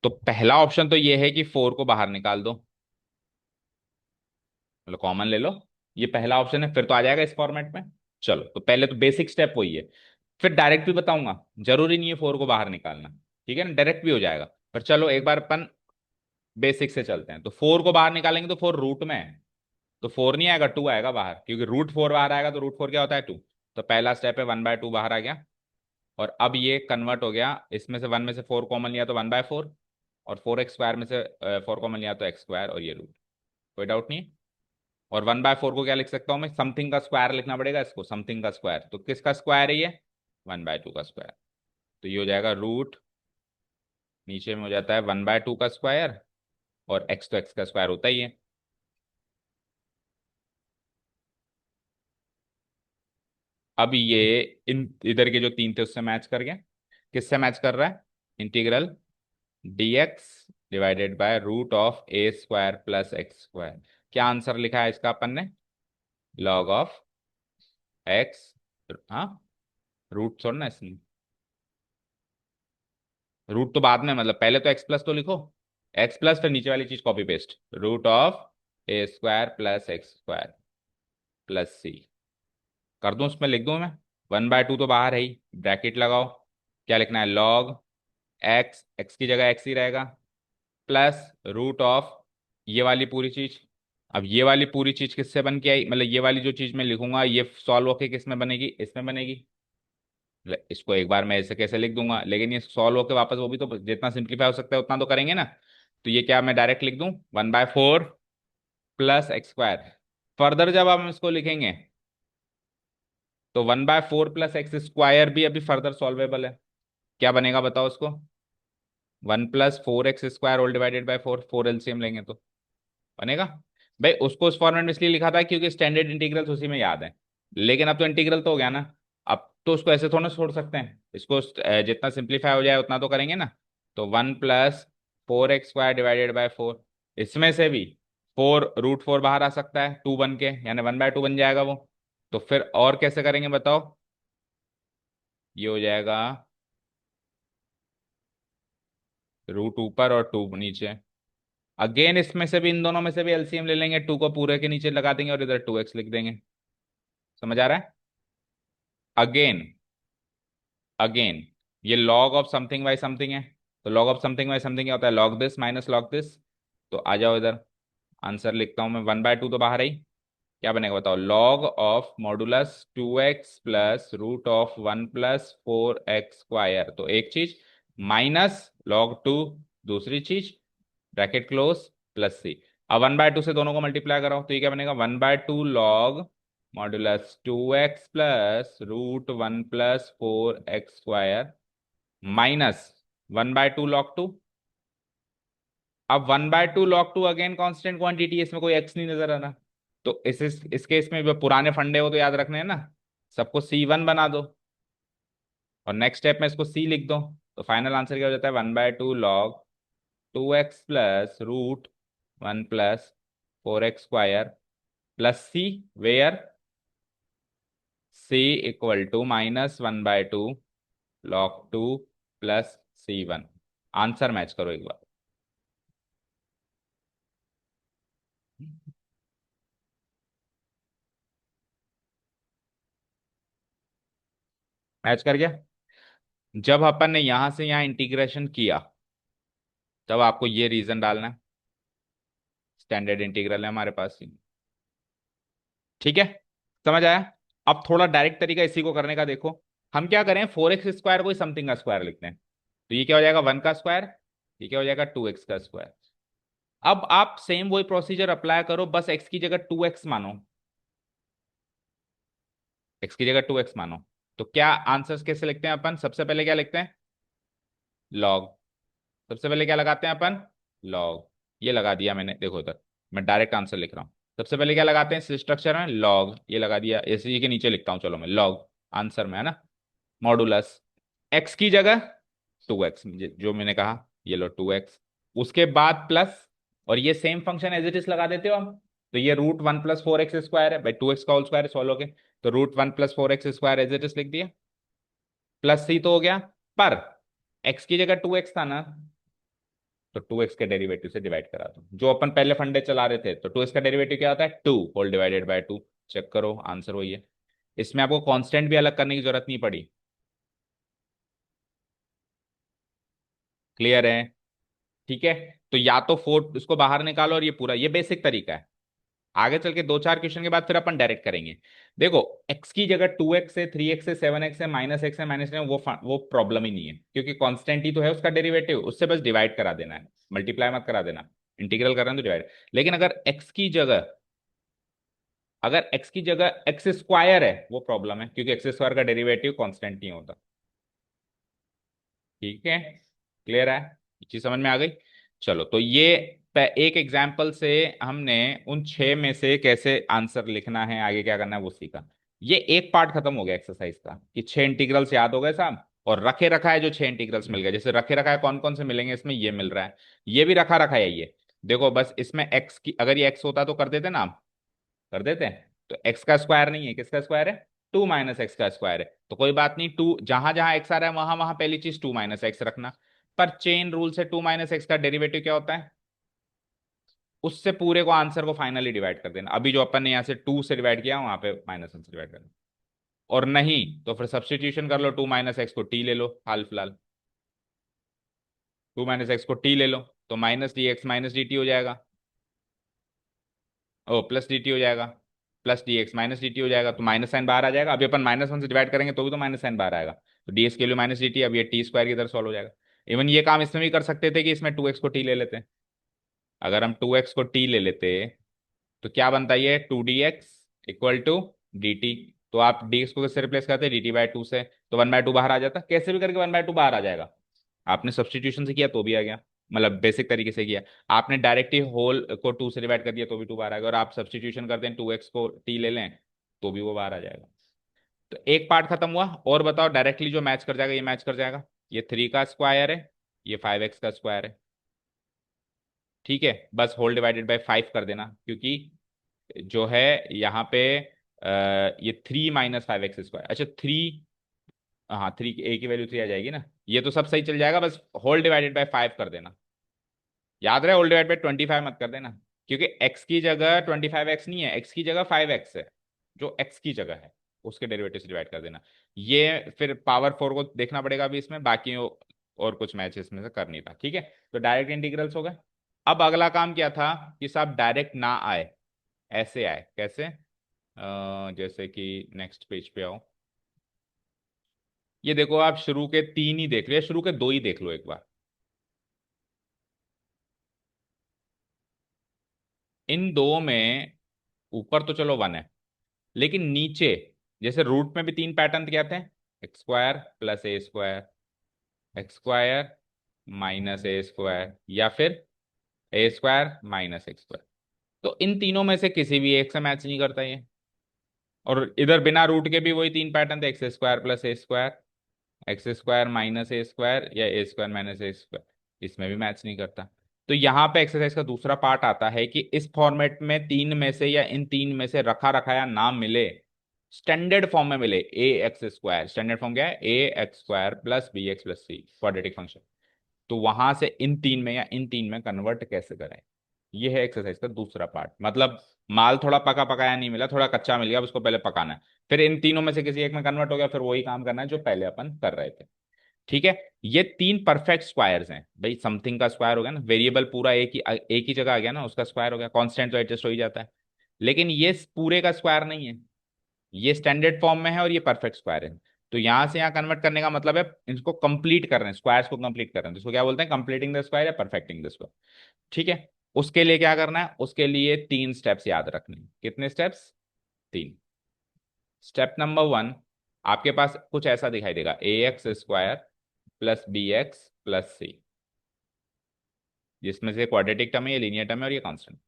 तो पहला ऑप्शन तो ये है कि फोर को बाहर निकाल दो, मतलब कॉमन ले लो। ये पहला ऑप्शन है, फिर तो आ जाएगा इस फॉर्मेट में। चलो, तो पहले तो बेसिक स्टेप वही है, फिर डायरेक्ट भी बताऊंगा, जरूरी नहीं है फोर को बाहर निकालना, ठीक है ना, डायरेक्ट भी हो जाएगा। पर चलो एक बार अपन बेसिक से चलते हैं। तो फोर को बाहर निकालेंगे तो फोर रूट में है, तो फोर नहीं आएगा, टू आएगा बाहर, क्योंकि रूट फोर बाहर आएगा तो रूट फोर क्या होता है, टू। तो पहला स्टेप है, वन बाय टू बाहर आ गया, और अब ये कन्वर्ट हो गया, इसमें से वन में से फोर कॉमन लिया तो वन बाय फोर, और फोर एक्स स्क्वायर में से फोर कॉमन लिया तो एक्स स्क्वायर, और ये रूट। कोई डाउट नहीं है? और वन बाय फोर को क्या लिख सकता हूँ मैं, समथिंग का स्क्वायर लिखना पड़ेगा इसको, समथिंग का स्क्वायर, तो किसका स्क्वायर है ये, वन बाय टू का स्क्वायर। तो ये हो जाएगा रूट, नीचे में हो जाता है वन बाय टू का स्क्वायर, और एक्स तो एक्स का स्क्वायर होता ही है। अब ये इन इधर के जो तीन थे उससे मैच कर गया, किससे मैच कर रहा है, integral dx divided by root of A square plus x square. क्या आंसर लिखा है इसका अपन ने, लॉग ऑफ एक्स, हाँ, रूट छोड़ना इसमें, रूट तो बाद में, मतलब पहले तो एक्स प्लस तो लिखो, एक्स प्लस फिर नीचे वाली चीज copy paste, root of A square plus x square plus c. कर दूं उसमें, लिख दूं मैं, वन बाय टू तो बाहर है ही, ब्रैकेट लगाओ, क्या लिखना है, लॉग एक्स, एक्स की जगह एक्स ही रहेगा, प्लस रूट ऑफ ये वाली पूरी चीज, अब ये वाली पूरी चीज किससे बन के आई, मतलब ये वाली जो चीज मैं लिखूंगा ये सॉल्व होके किस में बनेगी, इसमें बनेगी। इसको एक बार मैं ऐसे कैसे लिख दूंगा, लेकिन ये सॉल्व होके वापस वो भी तो जितना सिंप्लीफाई हो सकता है उतना तो करेंगे ना। तो ये क्या मैं डायरेक्ट लिख दूं, 1/4 प्लस एक्स स्क्वायर। फर्दर जब हम इसको लिखेंगे तो 1/4 प्लस एक्स स्क्वायर भी अभी फर्दर सॉल्वेबल है। क्या बनेगा बताओ उसको, 1+4x² whole divided by 4 LCM लेंगे तो बनेगा। भाई उसको उस फॉर्मेट में इसलिए लिखा था क्योंकि स्टैंडर्ड इंटीग्रल्स उसी में याद है। लेकिन अब तो इंटीग्रल तो हो गया ना, अब तो उसको ऐसे थोड़ा ना छोड़ सकते हैं, इसको जितना सिंप्लीफाई हो जाए उतना तो करेंगे ना। तो 1+4x² डिवाइडेड बाय 4, इसमें से भी 4√4 बाहर आ सकता है 2 बन के, यानी 1/2 बन जाएगा वो। तो फिर और कैसे करेंगे बताओ, ये हो जाएगा रूट ऊपर और 2 नीचे। अगेन इसमें से भी, इन दोनों में से भी एलसीएम ले लेंगे, 2 को पूरे के नीचे लगा देंगे और इधर 2x लिख देंगे। समझ आ रहा है। अगेन अगेन ये log of something by something है, तो log of something by something क्या होता है, log this minus log this. तो आ जाओ इधर, आंसर लिखता हूं मैं, 1/2 तो बाहर आई, क्या बनेगा बताओ, log of modulus 2x plus root of 1+4x², तो एक चीज, माइनस log 2 दूसरी चीज, ब्रैकेट क्लोज, प्लस सी। अब 1/2 से दोनों को मल्टीप्लाई कराओ तो ये क्या बनेगा, 1/2 log modulus 2x plus root 1+4x² minus 1/2 log 2। अब 1/2 log 2 अगेन कांस्टेंट क्वांटिटी है, इसमें कोई x नहीं नजर आ रहा। तो इस केस में जो पुराने फंडे हो तो याद रखने हैं ना, सबको C1 बना दो और नेक्स्ट स्टेप में इसको C लिख दो। तो फाइनल आंसर क्या हो जाता है, 1/2 log 2x plus root 1+4x² plus C, where C equal to -1/2 log 2 plus C1। Answer match करो एक बार। मैच कर गया। जब अपन ने यहां से यहां इंटीग्रेशन किया तब आपको ये रीजन डालना है, स्टैंडर्ड इंटीग्रल है हमारे पास ही। ठीक है, समझ आया। अब थोड़ा डायरेक्ट तरीका इसी को करने का देखो, हम क्या करें, 4x² को समथिंग का स्क्वायर लिखते हैं। तो ये क्या हो जाएगा, 1 का स्क्वायर, ये क्या हो जाएगा 2x का स्क्वायर। अब आप सेम वही प्रोसीजर अप्लाई करो, बस x की जगह 2x मानो, x की जगह 2x मानो। तो क्या आंसर्स कैसे लिखते हैं अपन, सबसे पहले क्या लिखते हैं, लॉग। सबसे पहले क्या लगाते हैं अपन, लॉग। ये लगा दिया मैंने, देखो उधर मैं डायरेक्ट आंसर लिख रहा हूँ। सबसे पहले क्या लगाते हैं इस स्ट्रक्चर में, लॉग, ये लगा दिया, इसी के नीचे लिखता हूँ चलो मैं, लॉग आंसर में है ना, मॉडुलस एक्स की जगह 2x, जो मैंने कहा, ये लो 2x, उसके बाद प्लस, और ये same function as it is लगा देते हो हम। तो ये रूट 1+4x² है भाई, 2x का होल स्क्वायर सॉल्व हो गया, तो root 1+4x² as it is लिख दिया, प्लस सी तो हो गया, पर x की जगह 2x था ना, तो 2x के डेरिवेटिव से डिवाइड करा दो, जो अपन पहले फंडे चला रहे थे। तो 2x का डेरिवेटिव क्या होता है, 2 होल डिवाइडेड बाय 2। चेक करो आंसर वही है, इसमें आपको कांस्टेंट भी अलग करने की जरूरत नहीं पड़ी। क्लियर है। ठीक है, तो या तो 4 इसको बाहर निकालो और ये पूरा, ये बेसिक तरीका है। आगे चल के 2-4 क्वेश्चन के बाद फिर अपन डायरेक्ट करेंगे। देखो x की जगह 2x है, 3x है, 7x है, -x है, -x है, वो प्रॉब्लम ही नहीं है, क्योंकि कांस्टेंट ही तो है उसका डेरिवेटिव, उससे बस डिवाइड करा देना है, मल्टीप्लाई मत करा देना। इंटीग्रल कर रहे हैं तो डिवाइड। लेकिन अगर x स्क्वायर है वो प्रॉब्लम है, क्योंकि x² का डेरिवेटिव कांस्टेंट नहीं होता। ठीक है, क्लियर है, ये चीज समझ में आ गई। चलो तो ये एक एग्जाम्पल से हमने उन 6 में से कैसे आंसर लिखना है, आगे क्या करना है वो सीखा। ये एक पार्ट खत्म हो गया एक्सरसाइज का, कि 6 इंटीग्रल्स याद हो गए साहब, और रखे रखा है जो 6 इंटीग्रल्स मिल गए। जैसे रखे रखा है कौन कौन से मिलेंगे, इसमें ये मिल रहा है, ये भी रखा रखा है ये। देखो बस इसमें एक्स की, अगर ये एक्स होता तो कर देते ना हम, कर देते हैं। तो एक्स का स्क्वायर नहीं है, किसका स्क्वायर है, 2 - x का स्क्वायर है। तो कोई बात नहीं, टू जहां जहां एक्स आ रहा है वहां वहां पहली चीज 2 - x रखना। पर चेन रूल से 2 - x का डेरिवेटिव क्या होता है, उससे पूरे को आंसर को फाइनली डिवाइड कर देना। अभी जो अपन ने यहाँ से 2 से डिवाइड किया वहां पे -1 से डिवाइड करना। और नहीं तो फिर सब्सटीट्यूशन कर लो, 2 - x को टी ले लो हाल फिलहाल, 2 - x को टी ले लो, तो -dx - dt हो जाएगा। ओ प्लस डी टी हो जाएगा, plus D x minus D T हो जाएगा, तो माइनस साइन बाहर आ जाएगा। अभी अपन -1 से डिवाइड करेंगे तो भी तो माइनस साइन बाहर आएगा, तो डी एक्स के लिए माइनस डी टी, अब ये टी स्क्वायर की तरफ सॉल्व हो जाएगा। इवन ये काम इसमें भी कर सकते थे कि इसमें 2x को टी ले लेते हैं। अगर हम 2x को टी ले लेते तो क्या बनता है, ये 2 dx equal to D T. तो आप dx को किससे रिप्लेस करते हैं, डी टी बाई टू से, तो 1/2 बाहर आ जाता, कैसे भी करके 1/2 बाहर आ जाएगा। आपने सब्सटीट्यूशन से किया तो भी आ गया, मतलब बेसिक तरीके से किया। आपने डायरेक्ट ही होल को 2 से डिवाइड कर दिया तो भी 2 बाहर आ गया, और आप सब्सटीट्यूशन करते हैं 2x को t ले लें तो भी वो बाहर आ जाएगा। तो एक पार्ट खत्म हुआ, और बताओ डायरेक्टली जो मैच कर जाएगा, ये मैच कर जाएगा। ये 3 का स्क्वायर है, ये 5x का स्क्वायर है। ठीक है, बस होल डिवाइडेड बाई 5 कर देना, क्योंकि जो है यहाँ पे ये 3 - 5x², अच्छा 3, हाँ 3, a की वैल्यू 3 आ जाएगी ना, ये तो सब सही चल जाएगा, बस होल डिवाइडेड बाय 5 कर देना। याद रहे होल डिवाइड बाय 25 मत कर देना, क्योंकि x की जगह 25x नहीं है, x की जगह 5x है, जो x की जगह है उसके डेरिवेटिव से डिवाइड कर देना। ये फिर पावर 4 को देखना पड़ेगा अभी इसमें, बाकी और कुछ मैच इसमें से कर नहीं था। ठीक है, तो डायरेक्ट इंटीग्रल्स हो गए। अब अगला काम क्या था कि साहब डायरेक्ट ना आए, ऐसे आए, कैसे? जैसे कि नेक्स्ट पेज पे आओ, ये देखो आप शुरू के 3 ही देख लो या शुरू के 2 ही देख लो एक बार। इन दो में ऊपर तो चलो 1 है, लेकिन नीचे जैसे रूट में भी 3 पैटर्न क्या थे, x² + a², x² - a², या फिर a² - x²। तो इन तीनों में से किसी भी एक से मैच नहीं करता ये। और इधर बिना रूट के भी वही 3 पैटर्न थे, x² + a², x² - a², या a² - a², इसमें भी मैच नहीं करता। तो यहाँ पे एक्सरसाइज का दूसरा पार्ट आता है कि इस फॉर्मेट में 3 में से या इन 3 में से रखा रखाया नाम मिले, स्टैंडर्ड फॉर्म में मिले, ax², स्टैंडर्ड फॉर्म क्या है, ax² + bx + c, quadratic function. तो वहां से इन 3 में या इन 3 में कन्वर्ट कैसे करें, ये है एक्सरसाइज का दूसरा पार्ट। मतलब माल थोड़ा पका पकाया नहीं मिला, थोड़ा कच्चा मिल गया, अब उसको पहले पकाना है, फिर इन तीनों में से किसी एक में कन्वर्ट हो गया, फिर वही काम करना है जो पहले अपन कर रहे थे। ठीक है, ये 3 परफेक्ट स्क्वायर्स हैं भाई। समथिंग का स्क्वायर हो गया ना, वेरिएबल पूरा एक ही जगह आ गया ना, उसका स्क्वायर हो गया, कांस्टेंट तो एडजस्ट हो ही जाता है। लेकिन ये पूरे का स्क्वायर नहीं है, ये स्टैंडर्ड फॉर्म में है और ये परफेक्ट स्क्वायर है। तो यहां से यहां कन्वर्ट करने का मतलब है इनको कंप्लीट कर रहे हैं, स्क्वायर्स को कंप्लीट कर रहे हैं, तो इसको क्या बोलते हैं, कंप्लीटिंग द स्क्वायर या परफेक्टिंग द स्क्वायर। ठीक है, उसके लिए क्या करना है, उसके लिए 3 स्टेप्स याद रखने हैं। कितने स्टेप्स, 3। स्टेप नंबर 1, आपके पास कुछ ऐसा दिखाई देगा, ax² + bx + c, जिसमें से क्वाड्रेटिक टर्म है, ये लीनियर टर्म है और ये कांस्टेंट।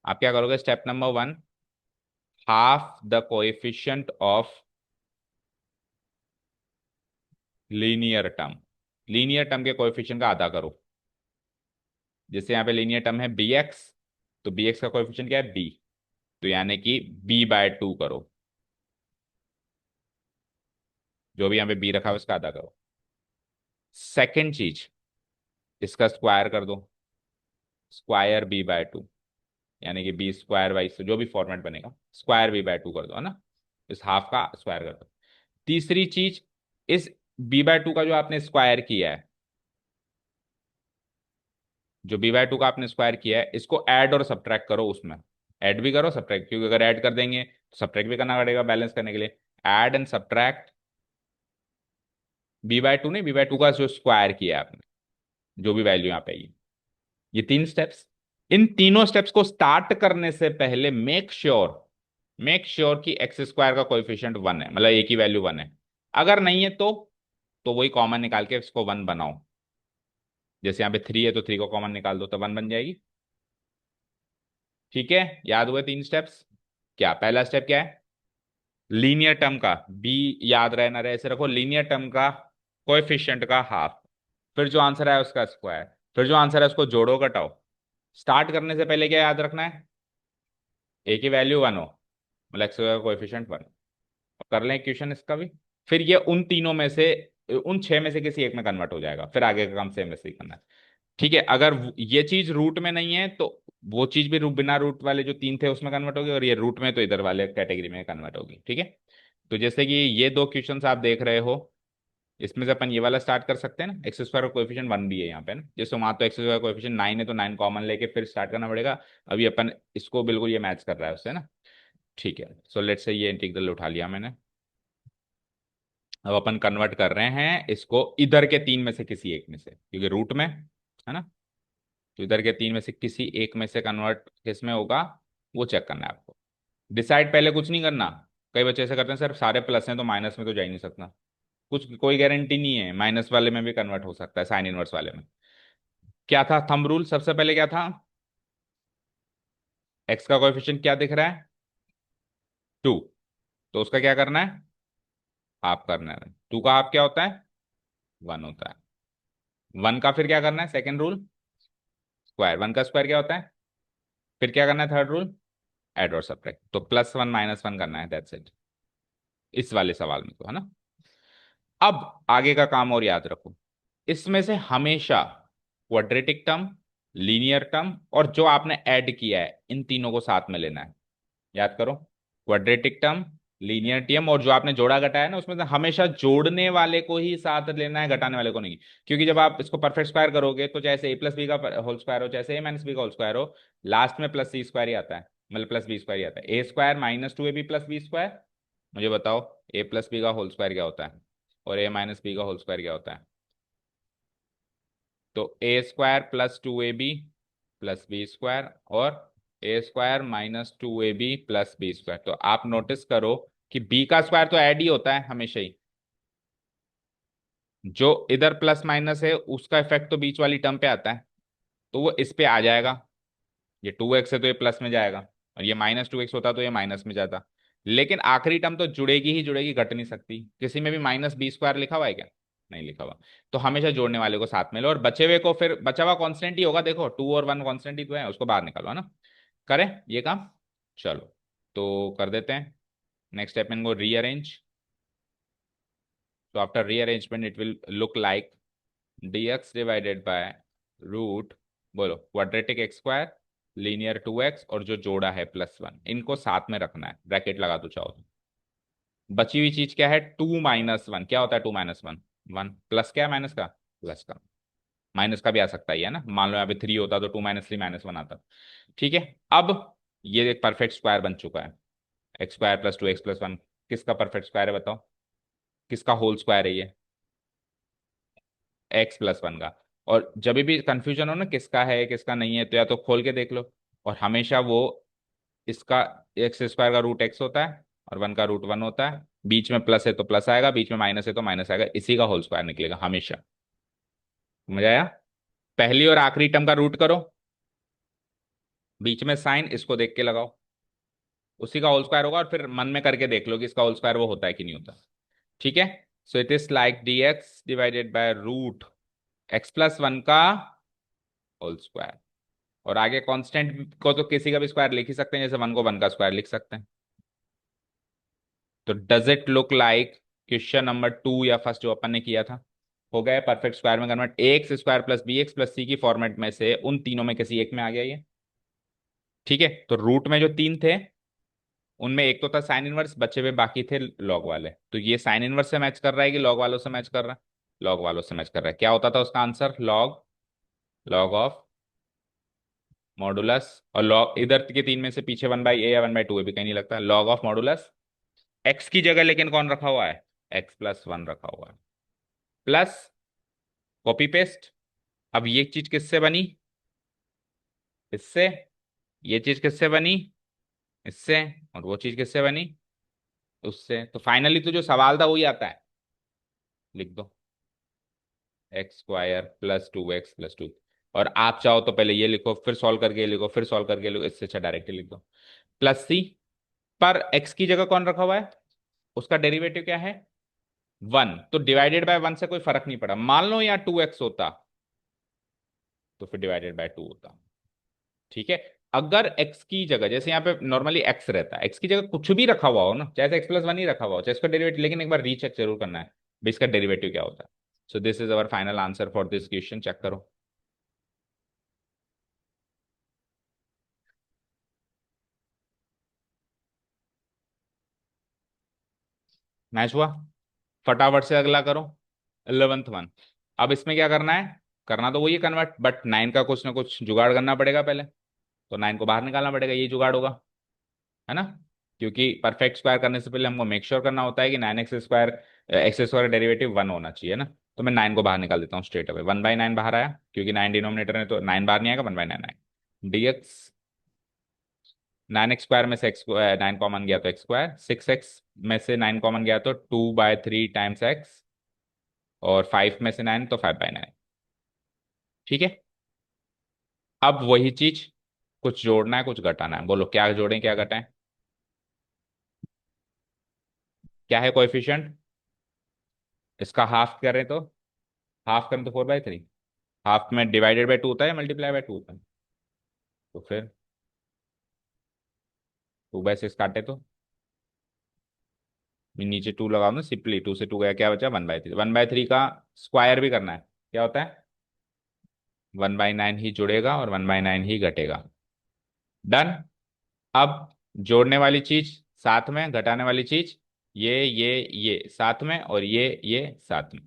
आप क्या करोगे, step number 1, half the coefficient of linear term, linear term के कोएफिशिएंट का आधा करो। जैसे यहाँ पे लीनियर टर्म है bx, तो bx का कोएफिशिएंट क्या है, b, तो यानी कि b/2 करो, जो भी यहाँ पे b रखा है उसका आधा करो। सेकंड चीज, इसका स्क्वायर कर दो, स्क्वायर b/2, यानी कि b² से जो भी फॉर्मेट बनेगा, स्क्वायर b/2 कर दो, है ना, इस हाफ का स्क्वायर कर दो। तीसरी चीज, इस b/2 का जो आपने स्क्वायर किया है, जो b/2 का आपने स्क्वायर किया है, इसको ऐड और सब्ट्रैक्ट करो उसमें। ऐड भी करो सब्ट्रैक्ट, क्योंकि अगर ऐड कर देंगे तो सब्ट्रैक्ट भी करना पड़ेगा बैलेंस करने के लिए। ऐड एंड सब्ट्रैक्ट b/2, नहीं b/2 का जो स्क्वायर किया है आपने, जो भी वैल्यू यहाँ पे आई है, ये 3 स्टेप्स। इन तीनों स्टेप्स को स्टार्ट करने से पहले मेक श्योर कि x² का कोएफिशिएंट 1 है, मतलब a की वैल्यू 1 है। अगर नहीं है तो वही कॉमन निकाल के इसको 1 बनाओ। जैसे यहाँ पे 3 है तो 3 को कॉमन निकाल दो तो 1 बन जाएगी। ठीक है, याद हुए 3 स्टेप्स? क्या पहला स्टेप क्या है, लीनियर टर्म का b, याद रहे ना रहे ऐसे रखो, लीनियर टर्म का कोएफिशिएंट का हाफ, फिर जो आंसर है उसका स्क्वायर, फिर जो आंसर है उसको जोड़ो घटाओ। स्टार्ट करने से पहले क्या याद रखना है, a की वैल्यू 1 हो, मतलब x का कोएफिशिएंट 1। कर लें इक्वेशन इसका भी, फिर ये उन तीनों में से, उन 6 में से किसी एक में कन्वर्ट हो जाएगा, फिर आगे का काम सेम वैसे ही करना है। ठीक है, अगर ये चीज रूट में नहीं है तो वो चीज भी बिना रूट वाले जो 3 थे उसमें कन्वर्ट होगी, और ये रूट में तो इधर वाले कैटेगरी में कन्वर्ट होगी। ठीक है, तो जैसे कि ये 2 क्वेश्चंस आप देख रहे हो, इसमें से अपन ये वाला स्टार्ट कर सकते हैं ना, एक्स स्क्वायर का कोएफिशिएंट 1 भी है यहाँ पे ना, जैसे वहां तो एक्स स्क्वायर का कोएफिशिएंट 9 है तो 9 कॉमन लेके फिर स्टार्ट करना पड़ेगा। अभी अपन इसको बिल्कुल ये मैच कर रहा है उससे ना। ठीक है, सो लेट्स से ये इंटीग्रल उठा लिया मैंने। अब अपन कन्वर्ट कर रहे हैं इसको इधर के तीन में से किसी एक में से, क्योंकि रूट में है ना। तो इधर के तीन में से किसी एक में से कन्वर्ट किस में होगा, वो चेक करना है आपको। डिसाइड पहले कुछ नहीं करना। कई बच्चे ऐसे करते हैं सर सारे प्लस हैं तो माइनस में तो जा ही नहीं सकता। कुछ कोई गारंटी नहीं है, माइनस वाले में भी कन्वर्ट हो सकता है, साइन इनवर्स वाले में। क्या था थंब रूल, सबसे पहले क्या था, एक्स का कोएफिशिएंट क्या दिख रहा है, 2। तो उसका क्या करना है, हाफ करना है। 2 का हाफ क्या होता है, 1 होता है। 1 का फिर क्या करना है, सेकेंड रूल, स्क्वायर। 1 का स्क्वायर क्या होता है, फिर क्या करना है, थर्ड रूल, ऐड और सब्ट्रैक्ट। तो +1 -1 करना है, दैट्स इट, इस वाले सवाल में तो है ना। अब आगे का काम और याद रखो, इसमें से हमेशा क्वाड्रेटिक टर्म, लीनियर टर्म और जो आपने ऐड किया है इन तीनों को साथ में लेना है। याद करो, क्वाड्रेटिक टर्म, लीनियर टर्म और जो आपने जोड़ा घटाया ना, उसमें से हमेशा जोड़ने वाले को ही साथ लेना है, घटाने वाले को नहीं। क्योंकि जब आप इसको परफेक्ट स्क्वायर करोगे तो चाहे a+b का होल स्क्वायर हो, चाहे a-b का होल स्क्वायर हो, लास्ट में +c² ही आता है, मतलब +b² ही आता है। a² - 2ab + b², मुझे बताओ a+b का होल स्क्वायर क्या होता है और a-b का होल स्क्वायर क्या होता है। तो a² + 2ab + b² और a² - 2ab + b²। तो आप नोटिस करो कि b का स्क्वायर तो ऐड ही होता है हमेशा ही, जो इधर प्लस माइनस है उसका इफेक्ट तो बीच वाली टर्म पे आता है, तो वो इस पे आ जाएगा। ये 2x है तो ये प्लस में जाएगा, और ये -2x होता तो ये माइनस में जाता। लेकिन आखिरी टर्म तो जुड़ेगी ही जुड़ेगी, घट नहीं सकती। किसी में भी -b² लिखा हुआ है क्या, नहीं लिखा हुआ। तो हमेशा जोड़ने वाले को साथ में लो, और बचे हुए को फिर बचा हुआ कांस्टेंट ही होगा, देखो 2 और 1 कांस्टेंट ही तो है, उसको बाहर निकालो है ना। करें ये काम, चलो तो कर देते हैं। नेक्स्ट स्टेप इनको रीअरेंज। तो after rearrangement it will look like dx divided by root, बोलो क्वाड्रेटिक x², लीनियर 2x और जो जोड़ा है +1, इनको साथ में रखना है, ब्रैकेट लगा दो चाहो तो। बची हुई चीज क्या है, 2 - 1, क्या होता है 2 - 1, 1 प्लस क्या है माइनस का, प्लस का। माइनस का भी आ सकता है ना, मान लो यहाँ पे 3 होता तो 2 - 3 - 1 आता। ठीक है, अब ये एक परफेक्ट स्क्वायर बन चुका है। x² + 2x + 1 किसका परफेक्ट स्क्वायर है बताओ, किसका होल स्क्वायर है ये, x + 1 का। और जब भी कंफ्यूजन हो ना किसका है किसका नहीं है, तो या तो खोल के देख लो, और हमेशा वो इसका x² का रूट x होता है और 1 का रूट 1 होता है। बीच में प्लस है तो प्लस आएगा, बीच में माइनस है तो माइनस आएगा, इसी का होल स्क्वायर निकलेगा हमेशा। समझ आया, पहली और आखिरी टर्म का रूट करो, बीच में साइन, इसको देख के लगाओ, उसी का होल स्क्वायर होगा, और फिर मन में करके देख लो कि इसका होल स्क्वायर वो होता है कि नहीं होता। ठीक है, so it is like dx divided by root x + 1 का होल स्क्वायर। और आगे कांस्टेंट को तो किसी का भी स्क्वायर लिख ही सकते हैं, जैसे 1 को 1 का स्क्वायर लिख सकते हैं। तो does it look like question number 2 या फर्स्ट जो अपन ने किया था, हो गया परफेक्ट स्क्वायर में कन्वर्ट, ax² + bx + c की फॉर्मेट में से उन तीनों में किसी एक में आ गया ये। ठीक है, तो रूट में जो तीन थे उनमें एक तो था साइन इनवर्स, बचे हुए बाकी थे लॉग वाले। तो ये साइन इनवर्स से मैच कर रहा है कि लॉग वालों से मैच कर रहा है, लॉग वालों से मैच कर रहा है। क्या होता था उसका answer, log, log of modulus, और लॉग इधर के तीन में से पीछे 1/a या 1/2 भी कहीं नहीं लगता, लॉग ऑफ मॉडुलस एक्स की जगह लेकिन कौन रखा हुआ है, x + 1 रखा हुआ है, प्लस कॉपी पेस्ट। अब ये चीज किससे बनी, इससे, ये चीज किससे बनी, इससे, और वो चीज किससे बनी, उससे। तो फाइनली तो जो सवाल था वही आता है, लिख दो x² + 2x + 2। और आप चाहो तो पहले ये लिखो, फिर सॉल्व करके ये लिखो, फिर सॉल्व करके लिखो, इससे अच्छा डायरेक्टली लिख दो +c। पर x की जगह कौन रखा हुआ है, उसका डेरिवेटिव क्या है, 1। तो डिवाइडेड बाय 1 से कोई फर्क नहीं पड़ा, मान लो यहाँ 2x होता तो फिर डिवाइडेड बाय 2 होता। ठीक है, अगर x की जगह, जैसे यहाँ पे नॉर्मली x रहता है, x की जगह कुछ भी रखा हुआ हो ना, चाहे x + 1 ही रखा हुआ हो, चाहे इसका डेरिवेटिव, लेकिन एक बार रीचेक जरूर करना है भाई इसका डेरिवेटिव क्या होता है। So this is our final answer for this question, check करो। मैच हुआ, फटाफट से अगला करो। 11th one. अब इसमें क्या करना है, करना तो वही है कन्वर्ट, बट 9 का कुछ ना कुछ जुगाड़ करना पड़ेगा पहले। तो 9 को बाहर निकालना पड़ेगा, ये जुगाड़ होगा, है ना। क्योंकि परफेक्ट स्क्वायर करने से पहले हमको मेक श्योर करना होता है कि 9 x square, x square derivative 1 होना चाहिए ना। तो मैं 9 को बाहर निकाल देता हूँ स्ट्रेट अवे, 1/9 बाहर आया, क्योंकि 9 डिनोमिनेटर है तो 9 बाहर नहीं आएगा, 1/9 आएगा। dx, 9 एक्स स्क्वायर में से एक्स 9 कॉमन गया तो एक्स स्क्वायर, 6 एक्स में से 9 कॉमन गया तो 2/3 टाइम्स एक्स, और 5 में से 9 तो 5/9। ठीक है। अब वही चीज, कुछ जोड़ना है कुछ घटाना है, बोलो क्या जोड़ें क्या घटाएं। क्या है कोएफिशिएंट, इसका हाफ करें तो, हाफ करें तो 4/3, हाफ में डिवाइडेड बाय 2 होता है, मल्टीप्लाई बाय 2 होता है। तो फिर 2/6 काटे तो नीचे 2 लगाओ ना, सिंपली 2 से 2 गया, क्या बचा 1/3, 1/3 का स्क्वायर भी करना है, क्या होता है 1/9 ही जुड़ेगा और 1/9 ही घटेगा। डन। अब जोड़ने वाली चीज साथ में, घटाने वाली चीज ये साथ में, और ये साथ में,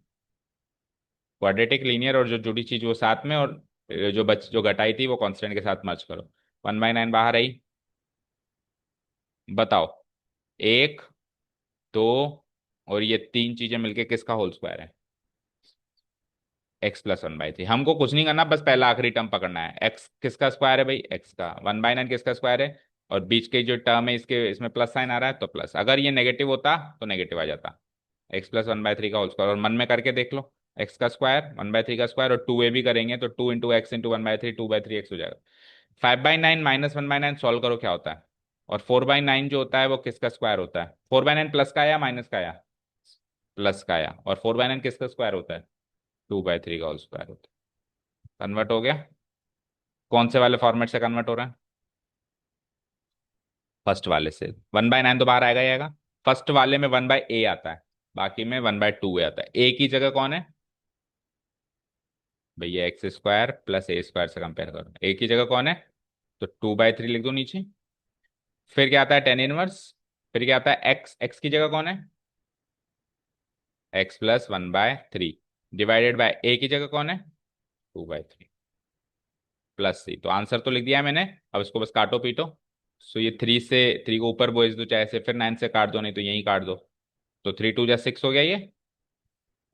क्वाड्रेटिक लीनियर, और जो जुड़ी चीज वो साथ में, और जो घटाई थी वो कांस्टेंट के साथ मर्ज करो। 1/9 बाहर आई, बताओ, एक, दो, और ये तीन चीजें मिलके किसका होल स्क्वायर है, x+1/3। हमको कुछ नहीं करना, बस पहला आखिरी टर्म पकड़ना है, x किसका स्क्वायर है भाई, x का, 1/9 किसका स्क्वायर है, और बीच के जो टर्म है इसके, इसमें प्लस साइन आ रहा है तो प्लस, अगर ये नेगेटिव होता तो नेगेटिव आ जाता, x+1/3 का होल स्क्वायर, और मन में करके देख लो, x का स्क्वायर 1/3 का स्क्वायर, और 2a भी करेंगे तो 2 × x × 1/3, 2/3x हो जाएगा। 5/9 -1/9 सॉल्व करो क्या होता है, और 4/9 जो होता है वो किसका स्क्वायर होता है, 4/9 प्लस का आया माइनस का आया, प्लस का आया, और 4/9 किसका स्क्वायर होता है, 2/3 का होल स्क्वायर होता है। कन्वर्ट हो गया, कौन से वाले फॉर्मेट से कन्वर्ट हो रहा है, फर्स्ट वाले से। 1/9 तो बाहर आएगा ही आएगा, फर्स्ट वाले में 1/a आता है, बाकी में 1/2a आता है। a की जगह कौन है भैया, x² प्लस a² से कंपेयर करो, a की जगह कौन है, तो 2/3 लिख दो नीचे। फिर क्या आता है टेन इनवर्स, फिर क्या आता है x की जगह कौन है, x+1/3, डिवाइडेड बाय a की जगह कौन है, 2/3, प्लस c। तो आंसर तो लिख दिया है मैंने, अब इसको बस काटो पीटो। सो ये 3 से, 3 को ऊपर बोझ दो चाहे से, फिर 9 से काट दो, नहीं तो यहीं काट दो। तो 3 × 2 = 6 हो गया ये,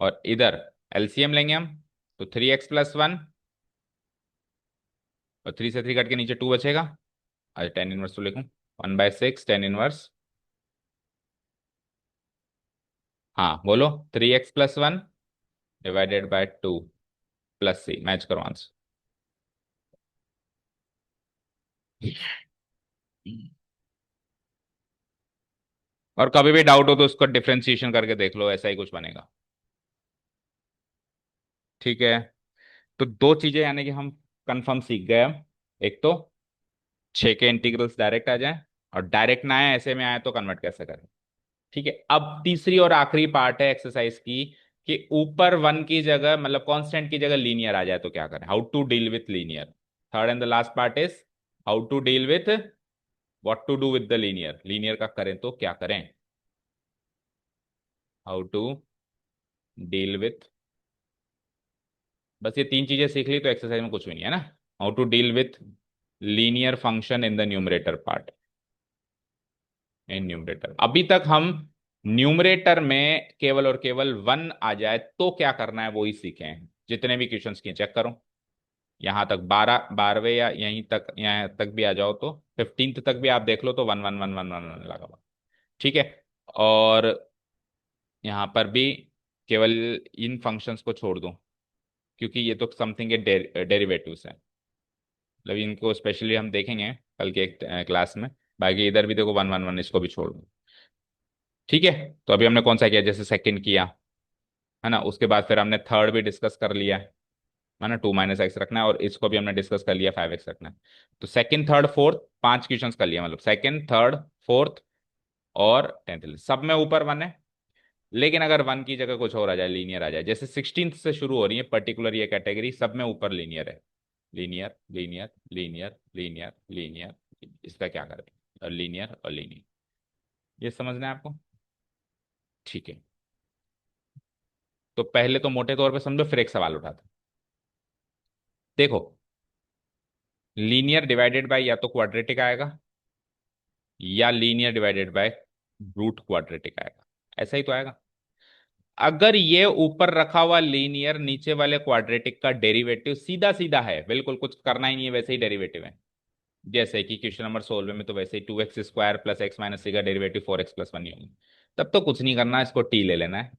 और इधर एलसीएम लेंगे हम, तो 3x+1, और 3 से 3 कट के नीचे 2 बचेगा। अच्छा टेन इनवर्स तो लिखूं, 1/6 टेन इनवर्स, हाँ बोलो, 3x+1 divided by 2 plus c, match करो आंसर। और कभी भी डाउट हो तो उसको डिफरेंशिएशन करके देख लो, ऐसा ही कुछ बनेगा। ठीक है। तो दो चीजें यानी कि हम कंफर्म सीख गए हम, एक तो 6 के इंटीग्रल्स डायरेक्ट आ जाए, और डायरेक्ट ना आए ऐसे में आए तो कन्वर्ट कैसे करें। ठीक है। अब तीसरी और आखिरी पार्ट है एक्सरसाइज की, कि ऊपर वन की जगह, मतलब कांस्टेंट की जगह लीनियर आ जाए तो क्या करें, how to deal with linear. Third and the last part is how to deal with, what to do with the linear, linear का करें तो क्या करें, हाउ टू डील विथ। बस ये तीन चीजें सीख ली तो एक्सरसाइज में कुछ भी नहीं है ना। How to deal with linear function in the numerator part, in numerator. अभी तक हम न्यूमरेटर में केवल और केवल वन आ जाए तो क्या करना है वो ही सीखे हैं, जितने भी क्वेश्चंस किए चेक करो, यहां तक 12वें या यहीं तक, यहाँ तक भी आ जाओ तो 15th तक भी आप देख लो तो 1 1 1 1 1 लगा हुआ। ठीक है। और यहाँ पर भी केवल इन फंक्शंस को छोड़ दो, क्योंकि ये तो समथिंग के डेरिवेटिव्स है, मतलब इनको स्पेशली हम देखेंगे कल के एक क्लास में। बाकी इधर भी देखो 1 1 1, इसको भी छोड़ दो। ठीक है। तो अभी हमने कौन सा किया, जैसे सेकंड किया है ना, उसके बाद फिर हमने थर्ड भी डिस्कस कर लिया है ना, 2 - x रखना है, और इसको भी हमने डिस्कस कर लिया 5x रखना है। तो सेकंड थर्ड फोर्थ पांच क्वेश्चंस कर लिया, मतलब सेकंड थर्ड फोर्थ और टेंथ, सब में ऊपर वन है। लेकिन अगर वन की जगह कुछ और आ जाए, लीनियर आ जाए, जैसे 16th से शुरू हो रही है पर्टिकुलर ये कैटेगरी, सब में ऊपर लीनियर है, linear linear linear linear linear, इसका क्या करें, और लीनियर और लीनियर, ये समझना है आपको। ठीक है। तो पहले तो मोटे तौर पे समझो, फिर एक सवाल उठाते हैं। देखो, लीनियर डिवाइडेड बाय या तो क्वाड्रेटिक आएगा, या linear divided by root quadratic आएगा। ऐसा ही तो आएगा। अगर ये ऊपर रखा हुआ लीनियर नीचे वाले क्वाड्रेटिक का डेरिवेटिव सीधा सीधा है, बिल्कुल कुछ करना ही नहीं है, वैसे ही डेरिवेटिव है, जैसे कि क्वेश्चन नंबर 16 में तो वैसे ही 2x² प्लस एक्स माइनस सी का डेरिवेटिव 4x+1 ही होगा, तब तो कुछ नहीं करना, इसको टी ले लेना है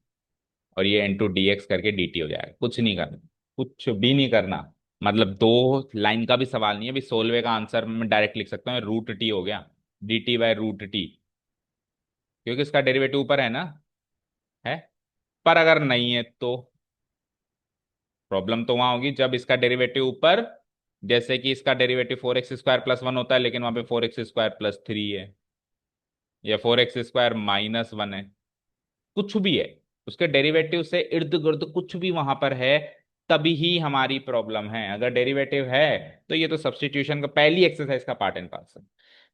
और ये इंटू डी एक्स करके डी टी हो जाएगा। कुछ नहीं करना, कुछ भी नहीं करना। मतलब दो लाइन का भी सवाल नहीं है। अभी 16 का आंसर मैं डायरेक्ट लिख सकता हूँ, रूट टी हो गया, D T by root T, क्योंकि इसका डेरिवेटिव ऊपर है ना, है। पर अगर नहीं है तो प्रॉब्लम तो वहां होगी जब इसका डेरिवेटिव ऊपर, जैसे कि इसका डेरिवेटिव 4x² + 1 होता है, लेकिन वहां पे 4x² + 3 है, या 4x² - 1 है, कुछ भी है, उसके डेरिवेटिव से इर्द गिर्द कुछ भी वहां पर है, तभी ही हमारी प्रॉब्लम है। अगर डेरिवेटिव है तो ये तो सब्स्टिट्यूशन का पहली एक्सरसाइज का पार्ट एंड पार्सल है।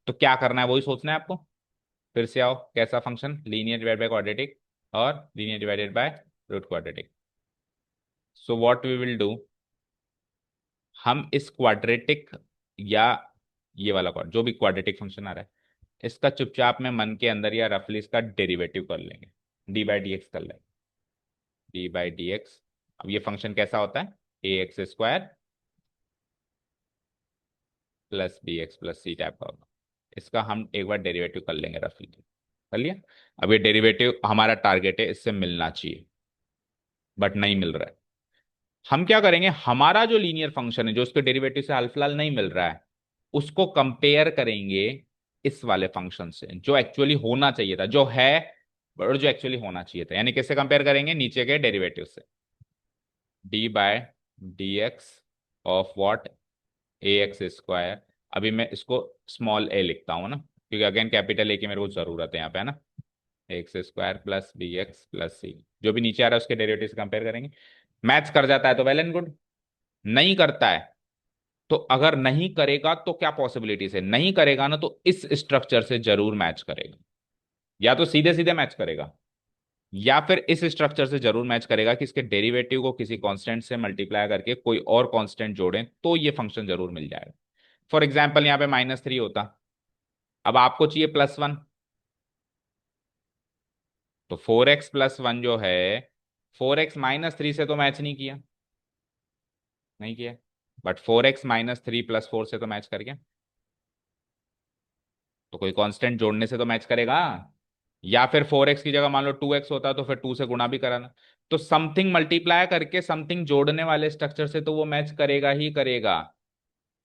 तो क्या करना है वही सोचना है आपको। फिर से आओ, कैसा function, linear divide by quadratic और linear divided by root quadratic. So what we will do, हम इस क्वाड्रेटिक या ये वाला जो भी क्वाड्रेटिक फंक्शन आ रहा है, इसका चुपचाप में मन के अंदर या रफली इसका डेरिवेटिव कर लेंगे, डी बाई डी एक्स कर लेंगे, डी बाई डी एक्स। अब ये फंक्शन कैसा होता है, ax² plus B x plus C type का होगा। इसका हम एक बार डेरिवेटिव कर लेंगे रफली, कर लिया। अब ये डेरिवेटिव हमारा टारगेट है, इससे मिलना चाहिए, बट नहीं मिल रहा है। हम क्या करेंगे, हमारा जो लीनियर फंक्शन है जो उसके डेरिवेटिव से हाल फिलहाल नहीं मिल रहा है, उसको कंपेयर करेंगे इस वाले फंक्शन से जो एक्चुअली होना चाहिए था, जो है और जो एक्चुअली होना चाहिए था। यानी किससे कंपेयर करेंगे, नीचे के डेरिवेटिव से, D by D X of what, ax²। अभी मैं इसको स्मॉल ए लिखता हूँ ना, क्योंकि अगेन कैपिटल ए की मेरे को जरूरत है यहाँ पे, है ना। x² plus B x plus c, जो भी नीचे आ रहा है उसके डेरिवेटिव से कंपेयर करेंगे। मैच कर जाता है तो वेल एंड गुड, नहीं करता है तो, अगर नहीं करेगा तो क्या पॉसिबिलिटीज है, नहीं करेगा ना तो इस स्ट्रक्चर से जरूर मैच करेगा, या तो सीधे सीधे मैच करेगा, या फिर इस स्ट्रक्चर से जरूर मैच करेगा कि इसके डेरिवेटिव को किसी कांस्टेंट से मल्टीप्लाई करके कोई और कांस्टेंट जोड़ें तो ये फंक्शन जरूर मिल जाएगा। फॉर एग्जाम्पल यहाँ पे -3 होता, अब आपको चाहिए +1, तो 4x+1 जो है, 4x - 3 से तो मैच नहीं किया, नहीं किया, बट 4x - 3 + 4 से तो मैच कर गया। तो कोई कांस्टेंट जोड़ने से तो मैच करेगा, या फिर 4x की जगह मान लो 2x होता तो फिर 2 से गुणा भी कराना। तो समथिंग मल्टीप्लाई करके समथिंग जोड़ने वाले स्ट्रक्चर से तो वो मैच करेगा ही करेगा।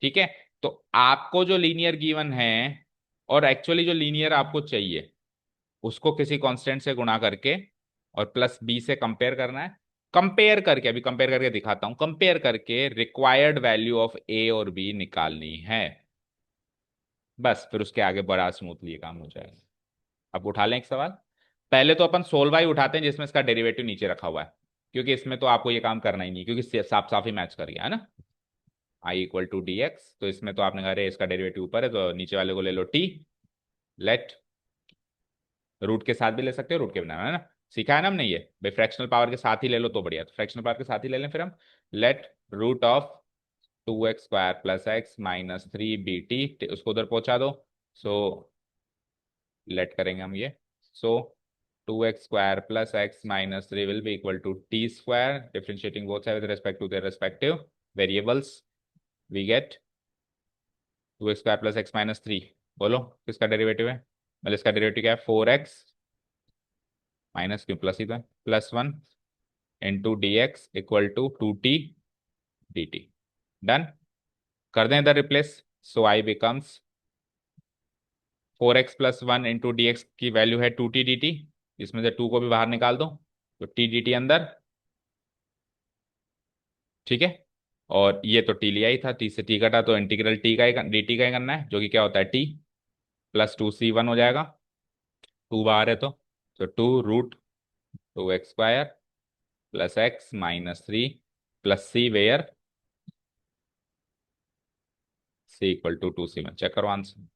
ठीक है। तो आपको जो लीनियर गिवन है, और एक्चुअली जो लीनियर आपको चाहिए, उसको किसी कांस्टेंट से गुणा करके और प्लस बी से कंपेयर करना है। कंपेयर करके, अभी कंपेयर करके दिखाता हूं, कंपेयर करके रिक्वायर्ड वैल्यू ऑफ ए और बी निकालनी है। बस फिर उसके आगे बड़ा स्मूथली ये काम हो जाएगा। अब उठा लें एक सवाल। पहले तो अपन सोलवाई उठाते हैं जिसमें इसका डेरिवेटिव नीचे रखा हुआ है, क्योंकि इसमें तो आपको ये काम करना ही नहीं, क्योंकि साफ साफ ही मैच कर गया है ना, I = dx। तो इसमें तो आपने कहा अरे इसका डेरिवेटिव ऊपर है तो नीचे वाले को ले लो टी, लेट, रूट के साथ भी ले सकते हो, रूट के बिना, है ना। सीखा है ना हमने ये, भाई फ्रैक्शनल पावर के साथ ही ले लो तो बढ़िया, तो फ्रैक्शनल पावर के साथ ही ले लें फिर हम। Let root of 2x² plus X minus 3bt, उसको उधर पहुंचा दो। सो लेट करेंगे हम ये। So 2x² plus X minus 3 will be equal to t², differentiating both side with respect to their respective variables, we get 2x² plus X minus 3। बोलो किसका derivative है, मतलब इसका डेरिवेटिव क्या है, 4x, माइनस क्यों, प्लस ही तो है, +1 into D X equal to 2t dt। Done, कर दें इधर replace. So I becomes 4x+1 into D X की वैल्यू है 2t dt, इसमें से 2 को भी बाहर निकाल दो तो t dt अंदर, ठीक है। और ये तो t लिया ही था, t से t कटा तो इंटीग्रल t का ही dt का ही करना है, जो कि क्या होता है t +2c1 हो जाएगा, 2 बाहर है तो 2√2x² plus X minus 3 plus C where c = 2c में, चेक करो आंसर।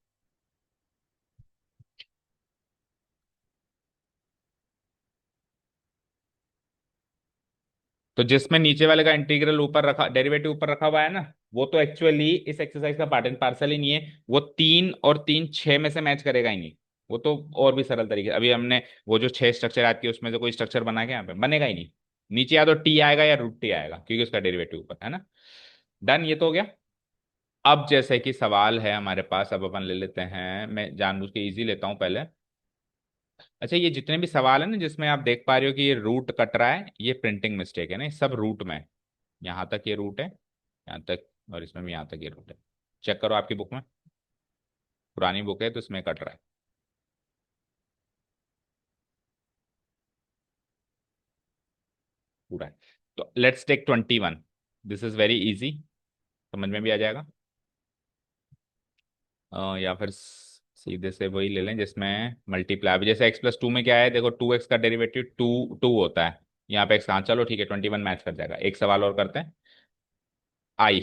तो जिसमें नीचे वाले का इंटीग्रल ऊपर रखा, डेरिवेटिव ऊपर रखा हुआ है ना, वो तो एक्चुअली इस एक्सरसाइज का पार्ट एंड पार्सल ही नहीं है। वो 3 और 3 6 में से मैच करेगा ही नहीं। वो तो और भी सरल तरीके, अभी हमने वो जो 6 स्ट्रक्चर याद किए उसमें से कोई स्ट्रक्चर बना के यहाँ पे बनेगा ही नहीं। नीचे या तो टी आएगा या रूट टी आएगा, क्योंकि उसका डेरिवेटिव ऊपर है ना। डन, ये तो हो गया। अब जैसे कि सवाल है हमारे पास, अब अपन ले लेते हैं, मैं जानबूझ के इजी लेता हूं पहले। अच्छा, ये जितने भी सवाल है ना जिसमें आप देख पा रहे हो कि ये रूट कट रहा है, ये प्रिंटिंग मिस्टेक है ना, ये सब रूट में है। यहाँ तक ये रूट है, यहाँ तक, और इसमें भी यहाँ तक ये रूट है। चेक करो आपकी बुक में, पुरानी बुक है तो इसमें कट रहा है पूरा है। तो let's take 21। This is very easy, समझ में भी आ जाएगा। या फिर सीधे से वही ले लें जिसमें मल्टीप्लाई, अभी जैसे x+2 में क्या है, देखो 2x का डेरिवेटिव टू टू होता है। यहाँ पे x, हाँ चलो ठीक है, 21 मैच कर जाएगा। एक सवाल और करते हैं। I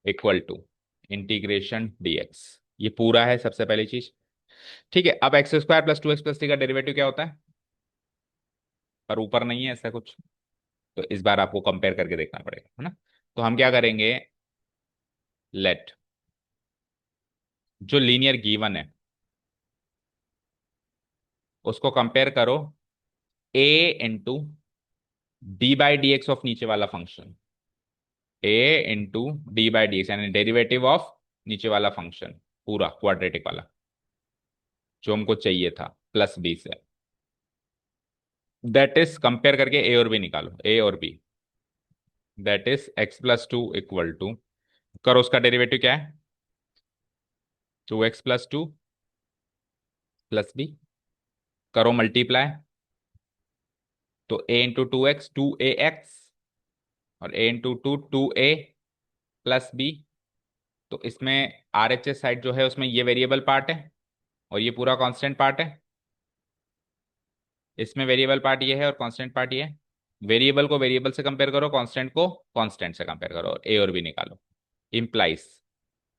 equal to integration dx, ये पूरा है सबसे पहली चीज। ठीक है, अब x² + 2x+3 का डेरिवेटिव क्या होता है, पर ऊपर नहीं है ऐसा कुछ। तो इस बार आपको कंपेयर करके देखना पड़ेगा, है ना। तो हम क्या करेंगे, लेट जो लीनियर गिवन है उसको कंपेयर करो a इंटू d/dx ऑफ नीचे वाला फंक्शन, a इंटू d/dx यानी डेरिवेटिव ऑफ नीचे वाला फंक्शन, पूरा क्वाड्रेटिक वाला जो हमको चाहिए था, +b से। दैट इज कंपेयर करके a और b निकालो, a और b। That is x+2 equal to, करो उसका डेरिवेटिव क्या है, 2x+2 + b, करो मल्टीप्लाई। तो a इंटू 2x 2ax, और a इंटू 2 2a + b। तो इसमें RHS साइड जो है उसमें ये वेरिएबल पार्ट है और ये पूरा कांस्टेंट पार्ट है। इसमें वेरिएबल पार्ट ये है और कांस्टेंट पार्ट ये है। वेरिएबल को वेरिएबल से कंपेयर करो, कांस्टेंट को कांस्टेंट से कंपेयर करो, और ए और बी निकालो। इंप्लाइज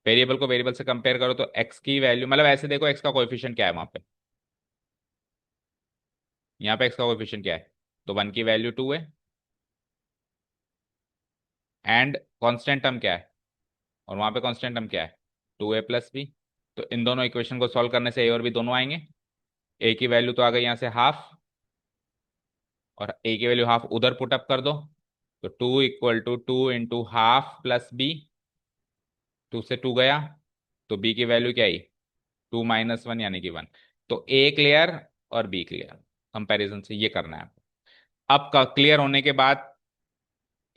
वेरिएबल को वेरिएबल से कंपेयर करो तो एक्स की वैल्यू, मतलब ऐसे देखो एक्स का कोएफिशिएंट क्या है वहां पे, यहाँ पे एक्स का कोएफिशिएंट क्या है, तो 1 की वैल्यू 2 है, एंड कांस्टेंट टर्म क्या है, और वहां पे कांस्टेंट टर्म क्या है, 2a + b। तो इन दोनों इक्वेशन को सॉल्व करने से ए और बी दोनों आएंगे। ए की वैल्यू तो आ गई यहाँ से हाफ, और ए की वैल्यू हाफ उधर पुटअप कर दो। तो 2 इक्वल टू 2 × ½ + b, 2 से 2 गया, तो b की वैल्यू क्या आई, 2 - 1 यानी कि 1। तो ए क्लियर और बी क्लियर, कंपैरिजन से ये करना है आपको। अब का क्लियर होने के बाद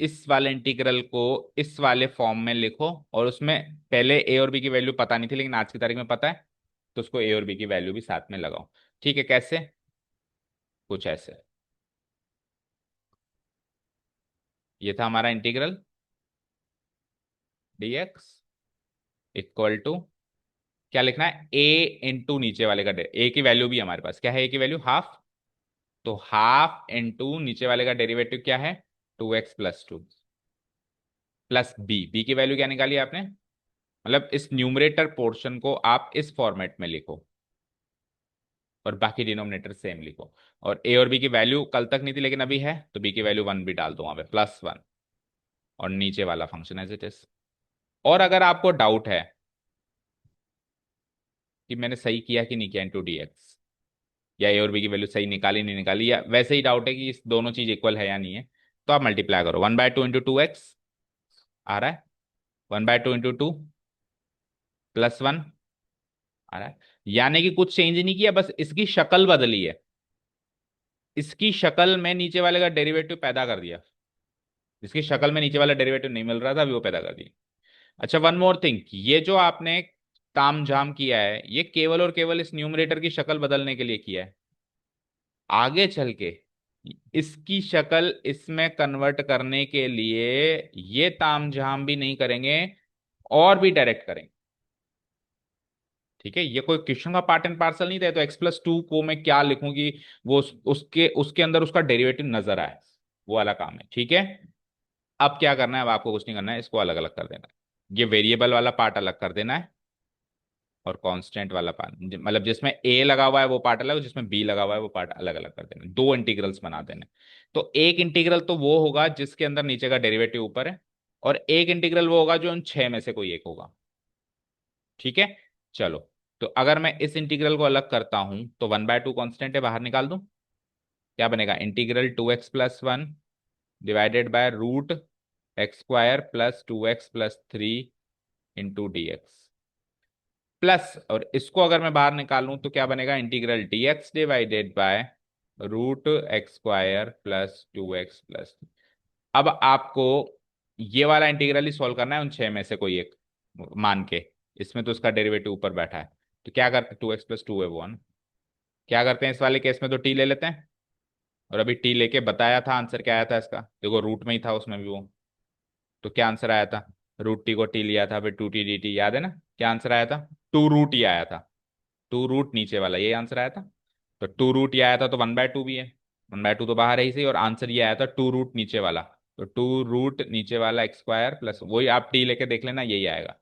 इस वाले इंटीग्रल को इस वाले फॉर्म में लिखो, और उसमें पहले ए और बी की वैल्यू पता नहीं थी लेकिन आज की तारीख में पता है, तो उसको ए और बी की वैल्यू भी साथ में लगाओ। ठीक है, कैसे, कुछ ऐसे। ये था हमारा इंटीग्रल dx इक्वल टू, क्या लिखना है, a इंटू नीचे वाले का a की वैल्यू भी हमारे पास क्या है, a की वैल्यू हाफ, तो हाफ इंटू नीचे वाले का डेरिवेटिव क्या है, 2x+2 प्लस बी की वैल्यू क्या निकाली आपने, मतलब इस न्यूमरेटर पोर्शन को आप इस फॉर्मेट में लिखो और बाकी डिनोमिनेटर सेम लिखो। और ए और बी की वैल्यू कल तक नहीं थी लेकिन अभी है, तो बी की वैल्यू 1 भी डाल दो वहां पे, +1, और नीचे वाला फंक्शन एज इट इज। और अगर आपको डाउट है कि मैंने सही किया कि नहीं किया इंटू dx, या ए और बी की वैल्यू सही निकाली नहीं निकाली, या वैसे ही डाउट है कि इस दोनों चीज इक्वल है या नहीं है, तो आप मल्टीप्लाई करो, 1/2 इंटू 2x आ रहा है, 1/2 इंटू 2 +1 आ रहा है। यानी कि कुछ चेंज नहीं किया, बस इसकी शक्ल बदली है, इसकी शक्ल में नीचे वाले का डेरिवेटिव पैदा कर दिया, जिसकी शक्ल में नीचे वाला डेरिवेटिव नहीं मिल रहा था अभी वो पैदा कर दिया। अच्छा, वन मोर थिंग, ये जो आपने ताम झाम किया है ये केवल और केवल इस न्यूमरेटर की शक्ल बदलने के लिए किया है। आगे चल के इसकी शक्ल इसमें कन्वर्ट करने के लिए ये ताम झाम भी नहीं करेंगे, और भी डायरेक्ट करेंगे। ठीक है, ये कोई क्वेश्चन का पार्ट एंड पार्सल नहीं था, तो x+2 को मैं क्या लिखूं कि वो उसके उसके अंदर उसका डेरिवेटिव नजर आए, वो वाला काम है। ठीक है, अब क्या करना है, अब आपको कुछ नहीं करना है, इसको अलग अलग कर देना है, ये वेरिएबल वाला पार्ट अलग कर देना है, और कांस्टेंट वाला पार्ट, मतलब जिसमें ए लगा हुआ है वो पार्ट अलग, जिसमें बी लगा हुआ है वो पार्ट अलग अलग कर देना, दो इंटीग्रल्स बना देने। तो एक इंटीग्रल तो वो होगा जिसके अंदर नीचे का डेरिवेटिव ऊपर है, और एक इंटीग्रल वो होगा जो उन छह में से कोई एक होगा। ठीक है, चलो। तो अगर मैं इस इंटीग्रल को अलग करता हूं तो 1/2 कॉन्स्टेंट है, बाहर निकाल दूं। क्या बनेगा, integral 2x+1 divided by root X square plus 2x+3 into dx, plus, और इसको अगर मैं बाहर निकालूं तो क्या बनेगा, integral dx divided by root X square plus 2x+। अब आपको ये वाला इंटीग्रल ही सॉल्व करना है उन छह में से कोई एक मान के। इसमें तो उसका डेरिवेटिव ऊपर बैठा है, तो क्या करते हैं, 2x+2 है वो है ना। क्या करते हैं इस वाले केस में, तो टी ले लेते हैं। और अभी टी लेके बताया था, आंसर क्या आया था इसका, देखो रूट में ही था उसमें भी वो। तो क्या आंसर आया था, रूट टी को टी लिया था, फिर 2t dt, याद है ना। क्या आंसर आया था, 2 रूट ही आया था। 2 रूट नीचे वाला ये आंसर आया था। तो 2 रूट ये आया था, तो 1/2 भी है। 1/2 तो बाहर है ही सही, और आंसर ये आया था 2 रूट नीचे वाला। तो 2 रूट नीचे वाला एक्स स्क्वायर प्लस वही, आप टी लेके देख लेना, यही आएगा।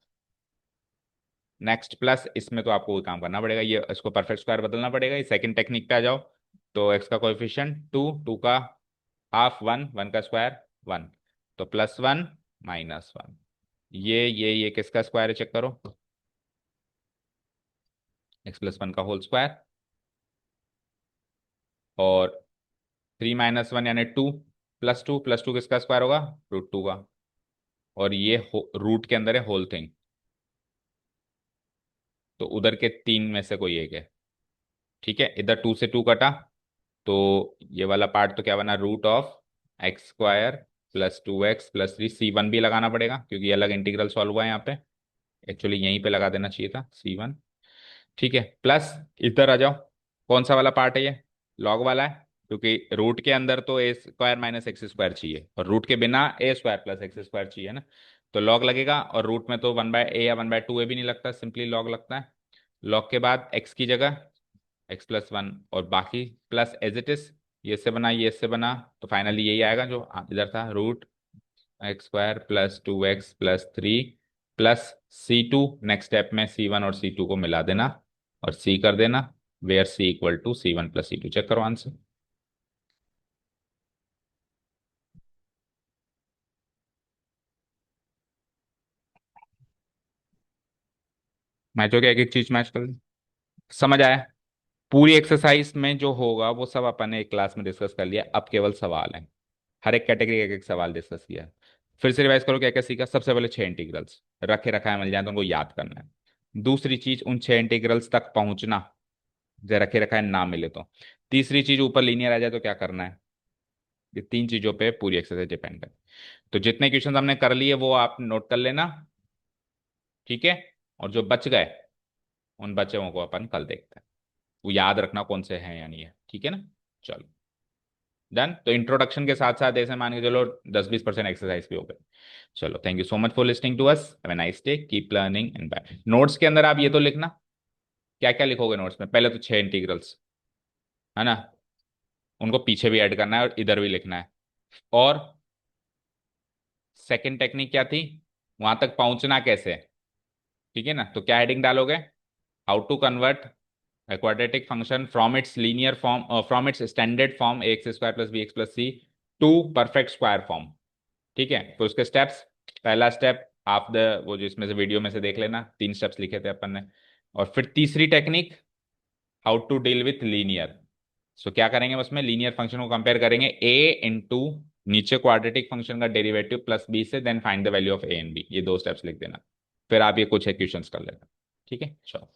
नेक्स्ट प्लस, इसमें तो आपको कोई काम करना पड़ेगा, ये इसको परफेक्ट स्क्वायर बदलना पड़ेगा। ये सेकंड टेक्निक पे आ जाओ। तो एक्स का कोएफिशिएंट 2, 2 का हाफ 1, 1 का स्क्वायर 1, तो +1 -1। ये किसका स्क्वायर है, चेक करो, x+1 का होल स्क्वायर। और 3 - 1 यानी 2, +2 किसका स्क्वायर होगा, √2 का। और ये रूट के अंदर है होल थिंग, तो उधर के तीन में से कोई एक है। ठीक है, इधर 2 से 2 कटा, तो ये वाला पार्ट तो क्या बना, √x² प्लस 2x+3, C1 भी लगाना पड़ेगा क्योंकि ये अलग इंटीग्रल सॉल्व हुआ है यहाँ पे। एक्चुअली यहीं पे लगा देना चाहिए था C1। ठीक है, प्लस इधर आ जाओ, कौन सा वाला पार्ट है ये, लॉग वाला है, क्योंकि रूट के अंदर तो a² - x² चाहिए, और रूट के बिना a² + x² चाहिए ना। तो लॉग लगेगा, और रूट में तो 1/a या 1/2a भी नहीं लगता, सिंपली लॉग लगता है। लॉग के बाद x की जगह x+1, और बाकी प्लस एज इट इज, ये इससे बना ये इससे बना, तो फाइनली यही आएगा जो इधर था, √x² plus 2x+3 plus C2। Next step में C1 और C2 को मिला देना और C कर देना, where C = C1 + C2। Check करो आंसर। मैच हो गया, एक एक चीज मैच कर दी। समझ आया। पूरी एक्सरसाइज में जो होगा वो सब अपन ने एक क्लास में डिस्कस कर लिया, अब केवल सवाल है। हर एक कैटेगरी का एक एक सवाल डिस्कस किया है। फिर से रिवाइज करो क्या क्या सीखा। सबसे पहले छह इंटीग्रल्स रखे रखा है, मिल जाए तो उनको याद करना है। दूसरी चीज, उन छह इंटीग्रल्स तक पहुंचना, जो रखे रखा है ना मिले तो। तीसरी चीज, ऊपर लीनियर आ जाए तो क्या करना है। ये तीन चीजों पे पूरी एक्सरसाइज डिपेंड है। तो जितने क्वेश्चन हमने कर लिए वो आप नोट कर लेना। ठीक है, और जो बच गए उन बचे हुओं को अपन कल देखते हैं। वो याद रखना कौन से हैं या नहीं है, ठीक है ना। चलो, डन। तो इंट्रोडक्शन के साथ साथ ऐसे मान के चलो 10-20% एक्सरसाइज भी हो गए। चलो, thank you so much for listening to us, have a nice day, keep learning and bye. Notes के अंदर आप ये तो लिखना, क्या क्या लिखोगे नोट्स में, पहले तो छह इंटीग्रल्स है ना, उनको पीछे भी ऐड करना है और इधर भी लिखना है। और सेकंड टेक्निक क्या थी, वहां तक पहुंचना कैसे। ठीक है ना, तो क्या हेडिंग डालोगे, how to convert a quadratic function from its linear form, from its standard form ax² + bx + c to perfect square form। ठीक है, तो उसके स्टेप्स, पहला स्टेप आप द वो जो इसमें से वीडियो में से देख लेना, तीन स्टेप्स लिखे थे अपन ने। और फिर तीसरी technique, how to deal with linear. So क्या करेंगे उसमें, लीनियर फंक्शन को कंपेयर करेंगे a इंटू नीचे क्वाड्रेटिक फंक्शन का डेरिवेटिव प्लस b से, then find the value of a and b। ये दो स्टेप्स लिख देना, फिर आप ये कुछ क्वेश्चंस कर लेना। ठीक है, चलो।